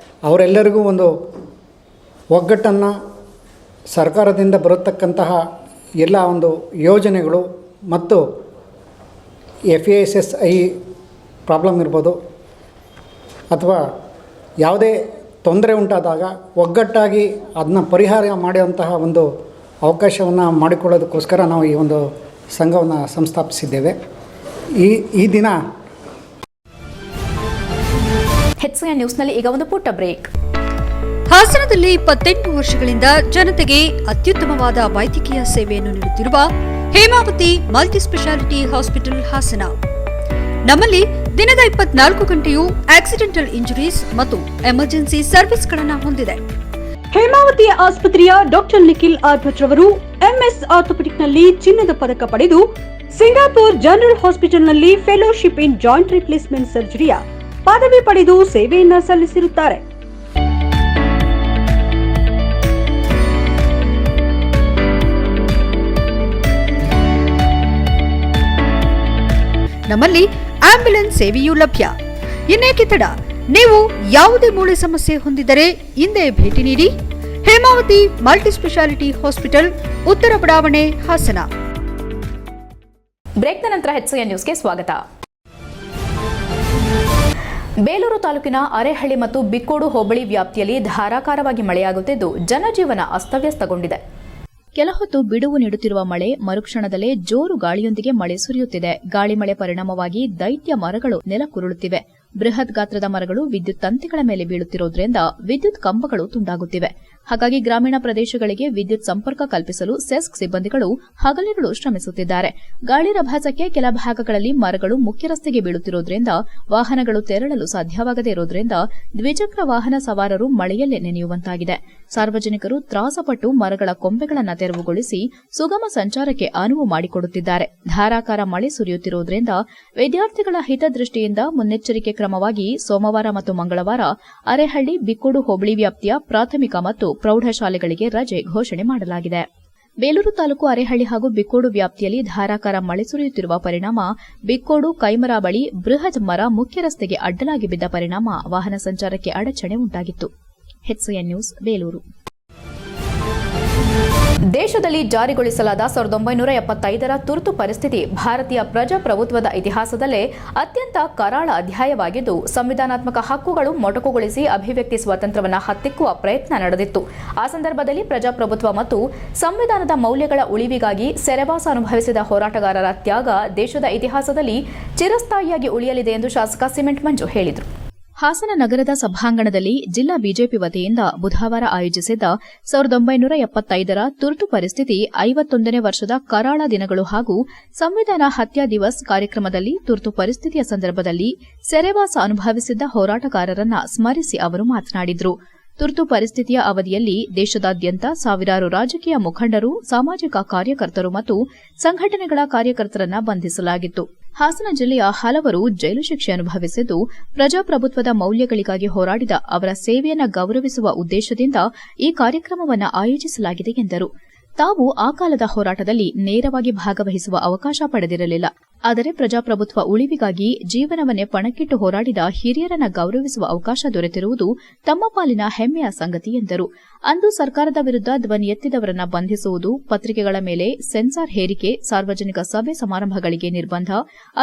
I: ಅವರೆಲ್ಲರಿಗೂ ಒಂದು ಒಗ್ಗಟ್ಟನ್ನು ಸರ್ಕಾರದಿಂದ ಬರತಕ್ಕಂತಹ ಎಲ್ಲ ಒಂದು ಯೋಜನೆಗಳು ಮತ್ತು FASSI ಪ್ರಾಬ್ಲಮ್ ಇರ್ಬೋದು ಅಥವಾ ಯಾವುದೇ ತೊಂದರೆ ಉಂಟಾದಾಗ ಒಗ್ಗಟ್ಟಾಗಿ ಅದನ್ನ ಪರಿಹಾರ ಮಾಡುವಂತಹ ಒಂದು ಅವಕಾಶವನ್ನು ಮಾಡಿಕೊಳ್ಳೋದಕ್ಕೋಸ್ಕರ ನಾವು ಈ ಒಂದು ಸಂಘವನ್ನು ಸಂಸ್ಥಾಪಿಸಿದ್ದೇವೆ. ಈ ದಿನ
A: HCN ನ್ಯೂಸ್ನಲ್ಲಿ ಈಗ ಒಂದು ಪುಟ್ಟ ಬ್ರೇಕ್.
J: ಹಾಸನದಲ್ಲಿ 28 ವರ್ಷಗಳಿಂದ ಜನತೆಗೆ ಅತ್ಯುತ್ತಮವಾದ ವೈದ್ಯಕೀಯ ಸೇವೆಯನ್ನು ನೀಡುತ್ತಿರುವ Hemavathi multi speciality hospital Hassan. ನಮ್ಮಲ್ಲಿ ದಿನದ 24 ಗಂಟೆಯೂ ಆಕ್ಸಿಡೆಂಟಲ್ ಇಂಜುರೀಸ್ ಮತ್ತು ಎಮರ್ಜೆನ್ಸಿ ಸರ್ವಿಸ್ಗಳನ್ನು ಹೊಂದಿದೆ. ಹೇಮಾವತಿ ಆಸ್ಪತ್ರೆಯ ಡಾಕ್ಟರ್ ನಿಖಿಲ್ ಆರ್ ಭಟ್ ರವರು MS ಆರ್ಥೋಪೆಡಿಕ್ನಲ್ಲಿ ಚಿನ್ನದ ಪದಕ ಪಡೆದು ಸಿಂಗಾಪುರ್ ಜನರಲ್ ಹಾಸ್ಪಿಟಲ್ನಲ್ಲಿ ಫೆಲೋಶಿಪ್ ಇನ್ ಜಾಯಿಂಟ್ ರಿಪ್ಲೇಸ್ಮೆಂಟ್ ಸರ್ಜರಿಯ ಪದವಿ ಪಡೆದು ಸೇವೆಯನ್ನ ಸಲ್ಲಿಸಿರುತ್ತಾರೆ. ನಮ್ಮಲ್ಲಿ ಆಂಬ್ಯುಲೆನ್ಸ್ ಸೇವೆಯೂ ಲಭ್ಯ. ಇನ್ನೇಕೆ ತಡ, ನೀವು ಯಾವುದೇ ಮೂಳೆ ಸಮಸ್ಯೆ ಹೊಂದಿದರೆ ಹಿಂದೆ ಭೇಟಿ ನೀಡಿ. ಹೇಮಾವತಿ ಮಲ್ಟಿ ಸ್ಪೆಷಾಲಿಟಿ ಹಾಸ್ಪಿಟಲ್, ಉತ್ತರ ಬಡಾವಣೆ, ಹಾಸನ.
A: ಬ್ರೇಕ್ನ ನಂತರ HCN ನ್ಯೂಸ್ಗೆ ಸ್ವಾಗತ. ಬೇಲೂರು ತಾಲೂಕಿನ ಅರೇಹಳ್ಳಿ ಮತ್ತು ಬಿಕ್ಕೋಡು ಹೋಬಳಿ ವ್ಯಾಪ್ತಿಯಲ್ಲಿ ಧಾರಾಕಾರವಾಗಿ ಮಳೆಯಾಗುತ್ತಿದ್ದು ಜನಜೀವನ ಅಸ್ತವ್ಯಸ್ತಗೊಂಡಿದೆ. ಕೆಲಹೊತ್ತು ಬಿಡುವು ನೀಡುತ್ತಿರುವ ಮಳೆ ಮರುಕ್ಷಣದಲ್ಲೇ ಜೋರು ಗಾಳಿಯೊಂದಿಗೆ ಮಳೆ ಸುರಿಯುತ್ತಿದೆ. ಗಾಳಿ ಮಳೆ ಪರಿಣಾಮವಾಗಿ ದೈತ್ಯ ಮರಗಳು ನೆಲಕ್ಕುರುಳುತ್ತಿವೆ. ಬೃಹತ್ ಗಾತ್ರದ ಮರಗಳು ವಿದ್ಯುತ್ ತಂತಿಗಳ ಮೇಲೆ ಬೀಳುತ್ತಿರುವುದರಿಂದ ವಿದ್ಯುತ್ ಕಂಬಗಳು ತುಂಡಾಗುತ್ತಿವೆ. ಹಾಗಾಗಿ ಗ್ರಾಮೀಣ ಪ್ರದೇಶಗಳಿಗೆ ವಿದ್ಯುತ್ ಸಂಪರ್ಕ ಕಲ್ಪಿಸಲು ಸೆಸ್ಕ್ ಸಿಬ್ಬಂದಿಗಳು ಹಗಲಿರುಳು ಶ್ರಮಿಸುತ್ತಿದ್ದಾರೆ. ಗಾಳಿ ರಭಸಕ್ಕೆ ಕೆಲ ಭಾಗಗಳಲ್ಲಿ ಮರಗಳು ಮುಖ್ಯ ರಸ್ತೆಗೆ ಬೀಳುತ್ತಿರುವುದರಿಂದ ವಾಹನಗಳು ತೆರಳಲು ಸಾಧ್ಯವಾಗದೇ ಇರುವುದರಿಂದ ದ್ವಿಚಕ್ರ ವಾಹನ ಸವಾರರು ಮಳೆಯಲ್ಲೇ ನೆನೆಯುವಂತಾಗಿದೆ. ಸಾರ್ವಜನಿಕರು ತ್ರಾಸಪಟ್ಟು ಮರಗಳ ಕೊಂಬೆಗಳನ್ನು ತೆರವುಗೊಳಿಸಿ ಸುಗಮ ಸಂಚಾರಕ್ಕೆ ಅನುವು ಮಾಡಿಕೊಡುತ್ತಿದ್ದಾರೆ. ಧಾರಾಕಾರ ಮಳೆ ಸುರಿಯುತ್ತಿರುವುದರಿಂದ ವಿದ್ಯಾರ್ಥಿಗಳ ಹಿತದೃಷ್ಟಿಯಿಂದ ಮುನ್ನೆಚ್ಚರಿಕೆ ಕ್ರಮವಾಗಿ ಸೋಮವಾರ ಮತ್ತು ಮಂಗಳವಾರ ಅರೇಹಳ್ಳಿ ಬಿಕ್ಕೋಡು ಹೋಬಳಿ ವ್ಯಾಪ್ತಿಯ ಪ್ರಾಥಮಿಕ ಮತ್ತು ಪ್ರೌಢಶಾಲೆಗಳಿಗೆ ರಜೆ ಘೋಷಣೆ ಮಾಡಲಾಗಿದೆ. ಬೇಲೂರು ತಾಲೂಕು ಅರೇಹಳ್ಳಿ ಹಾಗೂ ಬಿಕ್ಕೋಡು ವ್ಯಾಪ್ತಿಯಲ್ಲಿ ಧಾರಾಕಾರ ಮಳೆ ಸುರಿಯುತ್ತಿರುವ ಪರಿಣಾಮ ಬಿಕ್ಕೋಡು ಕೈಮರ ಬಳಿ ಬೃಹತ್ ಮರ ಮುಖ್ಯ ರಸ್ತೆಗೆ ಅಡ್ಡಲಾಗಿ ಬಿದ್ದ ಪರಿಣಾಮ ವಾಹನ ಸಂಚಾರಕ್ಕೆ ಅಡಚಣೆ ಉಂಟಾಗಿತ್ತು. HCN news Belur. ದೇಶದಲ್ಲಿ ಜಾರಿಗೊಳಿಸಲಾದ 1975ರ ತುರ್ತು ಪರಿಸ್ಥಿತಿ ಭಾರತೀಯ ಪ್ರಜಾಪ್ರಭುತ್ವದ ಇತಿಹಾಸದಲ್ಲೇ ಅತ್ಯಂತ ಕರಾಳ ಅಧ್ಯಾಯವಾಗಿದ್ದು, ಸಂವಿಧಾನಾತ್ಮಕ ಹಕ್ಕುಗಳು ಮೊಟಕುಗೊಳಿಸಿ ಅಭಿವ್ಯಕ್ತಿ ಸ್ವಾತಂತ್ರ್ಯವನ್ನು ಹತ್ತಿಕ್ಕುವ ಪ್ರಯತ್ನ ನಡೆದಿತ್ತು. ಆ ಸಂದರ್ಭದಲ್ಲಿ ಪ್ರಜಾಪ್ರಭುತ್ವ ಮತ್ತು ಸಂವಿಧಾನದ ಮೌಲ್ಯಗಳ ಉಳಿವಿಗಾಗಿ ಸೆರೆವಾಸ ಅನುಭವಿಸಿದ ಹೋರಾಟಗಾರರ ತ್ಯಾಗ ದೇಶದ ಇತಿಹಾಸದಲ್ಲಿ ಚಿರಸ್ಥಾಯಿಯಾಗಿ ಉಳಿಯಲಿದೆ ಎಂದು ಶಾಸಕ ಸಿಮೆಂಟ್ ಮಂಜು ಹೇಳಿದರು. ಹಾಸನ ನಗರದ ಸಭಾಂಗಣದಲ್ಲಿ ಜಿಲ್ಲಾ ಬಿಜೆಪಿ ವತಿಯಿಂದ ಬುಧವಾರ ಆಯೋಜಿಸಿದ್ದ 1975ರ ತುರ್ತು ಪರಿಸ್ಥಿತಿ 51ನೇ ವರ್ಷದ ಕರಾಳ ದಿನಗಳು ಹಾಗೂ ಸಂವಿಧಾನ ಹತ್ಯಾ ದಿವಸ್ ಕಾರ್ಯಕ್ರಮದಲ್ಲಿ ತುರ್ತು ಪರಿಸ್ಥಿತಿಯ ಸಂದರ್ಭದಲ್ಲಿ ಸೆರೆವಾಸ ಅನುಭವಿಸಿದ್ದ ಹೋರಾಟಗಾರರನ್ನ ಸ್ಮರಿಸಿ ಅವರು ಮಾತನಾಡಿದರು. ತುರ್ತು ಪರಿಸ್ಥಿತಿಯ ಅವಧಿಯಲ್ಲಿ ದೇಶದಾದ್ಯಂತ ಸಾವಿರಾರು ರಾಜಕೀಯ ಮುಖಂಡರು, ಸಾಮಾಜಿಕ ಕಾರ್ಯಕರ್ತರು ಮತ್ತು ಸಂಘಟನೆಗಳ ಕಾರ್ಯಕರ್ತರನ್ನ ಬಂಧಿಸಲಾಗಿತ್ತು. ಹಾಸನ ಜಿಲ್ಲೆಯ ಹಲವರು ಜೈಲು ಶಿಕ್ಷೆ ಅನುಭವಿಸಿದ್ದು, ಪ್ರಜಾಪ್ರಭುತ್ವದ ಮೌಲ್ಯಗಳಿಗಾಗಿ ಹೋರಾಡಿದ ಅವರ ಸೇವೆಯನ್ನು ಗೌರವಿಸುವ ಉದ್ದೇಶದಿಂದ ಈ ಕಾರ್ಯಕ್ರಮವನ್ನು ಆಯೋಜಿಸಲಾಗಿದೆ ಎಂದರು. ತಾವು ಆ ಕಾಲದ ಹೋರಾಟದಲ್ಲಿ ನೇರವಾಗಿ ಭಾಗವಹಿಸುವ ಅವಕಾಶ ಪಡೆದಿರಲಿಲ್ಲ. ಆದರೆ ಪ್ರಜಾಪ್ರಭುತ್ವ ಉಳಿವಿಗಾಗಿ ಜೀವನವನ್ನೇ ಪಣಕ್ಕಿಟ್ಟು ಹೋರಾಡಿದ ಹಿರಿಯರನ್ನ ಗೌರವಿಸುವ ಅವಕಾಶ ದೊರೆತಿರುವುದು ತಮ್ಮ ಪಾಲಿನ ಹೆಮ್ಮೆಯ ಸಂಗತಿ ಎಂದರು. ಅಂದು ಸರ್ಕಾರದ ವಿರುದ್ಧ ಧ್ವನಿ ಎತ್ತಿದವರನ್ನ ಬಂಧಿಸುವುದು, ಪತ್ರಿಕೆಗಳ ಮೇಲೆ ಸೆನ್ಸಾರ್ ಹೇರಿಕೆ, ಸಾರ್ವಜನಿಕ ಸಭೆ ಸಮಾರಂಭಗಳಿಗೆ ನಿರ್ಬಂಧ,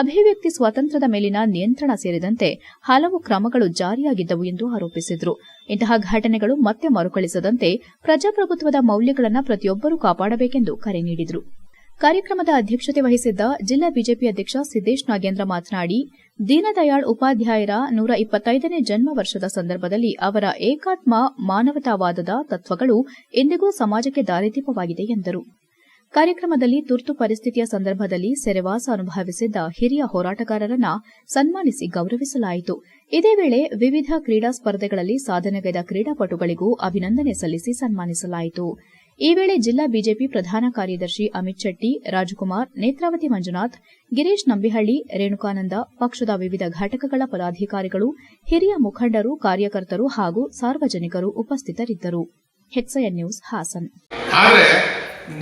A: ಅಭಿವ್ಯಕ್ತಿ ಸ್ವಾತಂತ್ರ್ಯದ ಮೇಲಿನ ನಿಯಂತ್ರಣ ಸೇರಿದಂತೆ ಹಲವು ಕ್ರಮಗಳು ಜಾರಿಯಾಗಿದ್ದವು ಎಂದು ಆರೋಪಿಸಿದರು. ಇಂತಹ ಘಟನೆಗಳು ಮತ್ತೆ ಮರುಕಳಿಸದಂತೆ ಪ್ರಜಾಪ್ರಭುತ್ವದ ಮೌಲ್ಯಗಳನ್ನು ಪ್ರತಿಯೊಬ್ಬರೂ ಕಾಪಾಡಬೇಕೆಂದು ಕರೆ ನೀಡಿದರು. ಕಾರ್ಯಕ್ರಮದ ಅಧ್ಯಕ್ಷತೆ ವಹಿಸಿದ್ದ ಜಿಲ್ಲಾ ಬಿಜೆಪಿ ಅಧ್ಯಕ್ಷ ಸಿದ್ದೇಶ್ ನಾಗೇಂದ್ರ ಮಾತನಾಡಿ, ದೀನದಯಾಳ್ ಉಪಾಧ್ಯಾಯರ 125ನೇ ಜನ್ಮ ವರ್ಷದ ಸಂದರ್ಭದಲ್ಲಿ ಅವರ ಏಕಾತ್ಮ ಮಾನವತಾವಾದದ ತತ್ವಗಳು ಇಂದಿಗೂ ಸಮಾಜಕ್ಕೆ ದಾರಿದೀಪವಾಗಿದೆ ಎಂದರು. ಕಾರ್ಯಕ್ರಮದಲ್ಲಿ ತುರ್ತು ಪರಿಸ್ಥಿತಿಯ ಸಂದರ್ಭದಲ್ಲಿ ಸೆರೆವಾಸ ಅನುಭವಿಸಿದ್ದ ಹಿರಿಯ ಹೋರಾಟಗಾರರನ್ನ ಸನ್ಮಾನಿಸಿ ಗೌರವಿಸಲಾಯಿತು. ಇದೇ ವೇಳೆ ವಿವಿಧ ಕ್ರೀಡಾ ಸ್ಪರ್ಧೆಗಳಲ್ಲಿ ಸಾಧನೆಗೈದ ಕ್ರೀಡಾಪಟುಗಳಿಗೂ ಅಭಿನಂದನೆ ಸಲ್ಲಿಸಿ ಸನ್ಮಾನಿಸಲಾಯಿತು. ಈ ವೇಳೆ ಜಿಲ್ಲಾ ಬಿಜೆಪಿ ಪ್ರಧಾನ ಕಾರ್ಯದರ್ಶಿ ಅಮಿತ್ ಶೆಟ್ಟಿ, ರಾಜಕುಮಾರ್, ನೇತ್ರಾವತಿ ಮಂಜುನಾಥ್, ಗಿರೀಶ್ ನಂಬಿಹಳ್ಳಿ, ರೇಣುಕಾನಂದ, ಪಕ್ಷದ ವಿವಿಧ ಘಟಕಗಳ ಪದಾಧಿಕಾರಿಗಳು, ಹಿರಿಯ ಮುಖಂಡರು, ಕಾರ್ಯಕರ್ತರು ಹಾಗೂ ಸಾರ್ವಜನಿಕರು ಉಪಸ್ಥಿತರಿದ್ದರು. HCN news Hassan.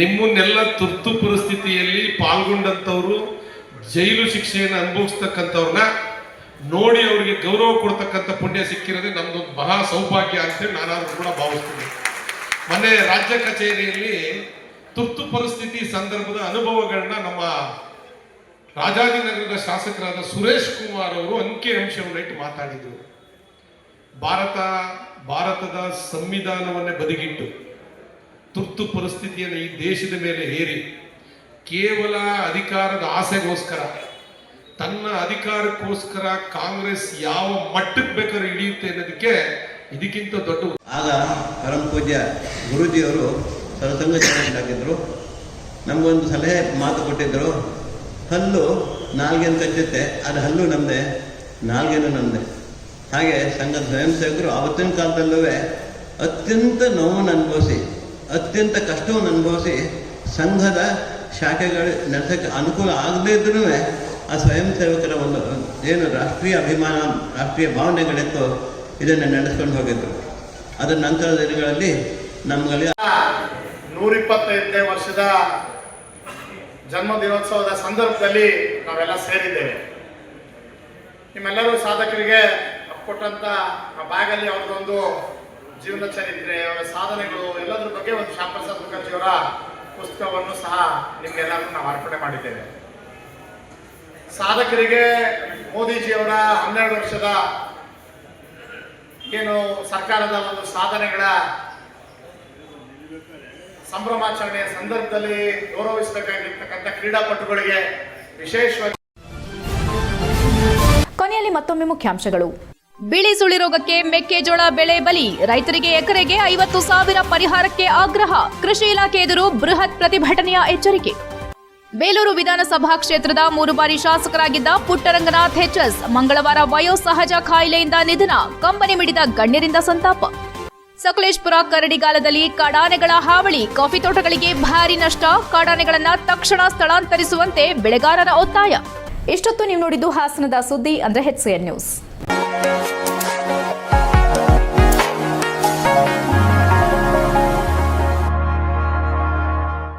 K: ನಿಮ್ಮನ್ನೆಲ್ಲ ತುರ್ತು ಪರಿಸ್ಥಿತಿಯಲ್ಲಿ ಪಾಲ್ಗೊಂಡಂತವರು, ಜೈಲು ಶಿಕ್ಷೆಯನ್ನು ಅನುಭವಿಸ್ತಕ್ಕಂಥವ್ರನ್ನ ನೋಡಿ ಅವರಿಗೆ ಗೌರವ ಕೊಡ್ತಕ್ಕಂಥ ಪುಣ್ಯ ಸಿಕ್ಕಿರೋದೇ ನಮ್ದೊಂದು ಮಹಾ ಸೌಭಾಗ್ಯ ಅಂತೇಳಿ ನಾನಾದ್ರೂ ಕೂಡ ಭಾವಿಸ್ತೀನಿ. ಮೊನ್ನೆ ರಾಜ್ಯ ಕಚೇರಿಯಲ್ಲಿ ತುರ್ತು ಪರಿಸ್ಥಿತಿ ಸಂದರ್ಭದ ಅನುಭವಗಳನ್ನ ನಮ್ಮ ರಾಜಾಜಿನಗರದ ಶಾಸಕರಾದ ಸುರೇಶ್ ಕುಮಾರ್ ಅವರು ಅಂಕಿ ಅಂಶವನ್ನು ಇಟ್ಟು ಮಾತಾಡಿದರು. ಭಾರತದ ಸಂವಿಧಾನವನ್ನೇ ಬದಿಗಿಟ್ಟು ತುರ್ತು ಪರಿಸ್ಥಿತಿಯನ್ನು ಈ ದೇಶದ ಮೇಲೆ ಹೇರಿ ಕೇವಲ ಅಧಿಕಾರದ ಆಸೆಗೋಸ್ಕರ, ತನ್ನ ಅಧಿಕಾರಕ್ಕೋಸ್ಕರ ಕಾಂಗ್ರೆಸ್ ಯಾವ ಮಟ್ಟಕ್ಕೆ ಬೇಕಾದ್ರೂ ಇಳಿಯುತ್ತೆ ಅನ್ನೋದಕ್ಕೆ ಇದಕ್ಕಿಂತ ದೊಡ್ಡ.
L: ಆಗ ಪರಮ ಪೂಜ್ಯ ಗುರೂಜಿಯವರು ಸರ್ವಸಂಘಚಾರ್ಯರಾಗಿದ್ದರು. ನಮಗೊಂದು ಸಲಹೆ ಮಾತು ಕೊಟ್ಟಿದ್ದರು, ಹಲ್ಲು ನಾಲ್ಗೆನ ಕಚ್ಚುತ್ತೆ, ಅದು ಹಲ್ಲು ನಮ್ಮದೇ, ನಾಲ್ಗೆನೂ ನಮ್ಮದೇ. ಹಾಗೆ ಸಂಘದ ಸ್ವಯಂ ಸೇವಕರು ಆವತ್ತಿನ ಕಾಲದಲ್ಲೂ ಅತ್ಯಂತ ನೋವನ್ನು ಅನುಭವಿಸಿ, ಅತ್ಯಂತ ಕಷ್ಟವನ್ನು ಅನುಭವಿಸಿ, ಸಂಘದ ಶಾಖೆಗಳು ನಡೆಸೋಕ್ಕೆ ಅನುಕೂಲ ಆಗದೇ ಇದ್ರೂ ಆ ಸ್ವಯಂ ಸೇವಕರ ಒಂದು ಏನು ರಾಷ್ಟ್ರೀಯ ಅಭಿಮಾನ, ರಾಷ್ಟ್ರೀಯ ಭಾವನೆಗಳಿತ್ತು, ಇದನ್ನು ನಡೆಸ್ಕೊಂಡು ಹೋಗಿದ್ರು. ಅದರ ನಂತರದ ದಿನಗಳಲ್ಲಿ ನಮ್ಮಲ್ಲಿ
M: 125ನೇ ವರ್ಷದ ಜನ್ಮ ದಿನೋತ್ಸವದ ಸಂದರ್ಭದಲ್ಲಿ ನಾವೆಲ್ಲ ಸೇರಿದ್ದೇವೆ. ನಿಮ್ಮೆಲ್ಲರೂ ಸಾಧಕರಿಗೆ ಕೊಟ್ಟಂತ ಬ್ಯಾಗಲ್ಲಿ ಅವ್ರದ್ದೊಂದು ಜೀವನ ಚರಿತ್ರೆ, ಅವರ ಸಾಧನೆಗಳು ಎಲ್ಲದ್ರ ಬಗ್ಗೆ ಒಂದು ಶ್ಯಾಮಪ್ರಸಾದ್ ಮುಖರ್ಜಿಯವರ ಪುಸ್ತಕವನ್ನು ಸಹ ನಿಮ್ಗೆಲ್ಲರೂ ನಾವು ಅರ್ಪಣೆ ಮಾಡಿದ್ದೇವೆ. ಸಾಧಕರಿಗೆ ಮೋದಿಜಿಯವರ 12 ವರ್ಷದ ಏನು ಸರ್ಕಾರದ ಒಂದು ಸಾಧನೆಗಳ ಸಂಭ್ರಮಾಚರಣೆಯ ಸಂದರ್ಭದಲ್ಲಿ ಗೌರವಿಸಬೇಕಾಗಿರ್ತಕ್ಕಂಥ ಕ್ರೀಡಾಪಟುಗಳಿಗೆ ವಿಶೇಷವಾಗಿ.
A: ಕೊನೆಯಲ್ಲಿ ಮತ್ತೊಮ್ಮೆ ಮುಖ್ಯಾಂಶಗಳು.
B: ಬಿಳಿ ಸುಳಿ ರೋಗಕ್ಕೆ ಮೆಕ್ಕೆಜೋಳ ಬೆಳೆ ಬಲಿ, ರೈತರಿಗೆ ಎಕರೆಗೆ 50,000 ಪರಿಹಾರಕ್ಕೆ ಆಗ್ರಹ, ಕೃಷಿ ಇಲಾಖೆ ಎದುರು ಬೃಹತ್ ಪ್ರತಿಭಟನೆಯ ಎಚ್ಚರಿಕೆ. ಬೇಲೂರು ವಿಧಾನಸಭಾ ಕ್ಷೇತ್ರದ 3 ಬಾರಿ ಶಾಸಕರಾಗಿದ್ದ ಪುಟ್ಟರಂಗನಾಥ್ ಎಚ್ಎಸ್ ಮಂಗಳವಾರ ವಯೋಸಹಜ ಕಾಯಿಲೆಯಿಂದ ನಿಧನ, ಕಂಬನಿ ಮಿಡಿದ ಗಣ್ಯರಿಂದ ಸಂತಾಪ. ಸಕಲೇಶಪುರ ಕರಡಿಗಾಲದಲ್ಲಿ ಕಾಡಾನೆಗಳ ಹಾವಳಿ, ಕಾಫಿ ತೋಟಗಳಿಗೆ ಭಾರಿ ನಷ್ಟ, ಕಾಡಾನೆಗಳನ್ನ ತಕ್ಷಣ ಸ್ಥಳಾಂತರಿಸುವಂತೆ ಬೆಳೆಗಾರರ ಒತ್ತಾಯ.
A: ಇಷ್ಟೊತ್ತು ನೀವು ನೋಡಿದ್ದು ಹಾಸನದ ಸುದ್ದಿ ಅಂದ್ರೆ HCN ನ್ಯೂಸ್.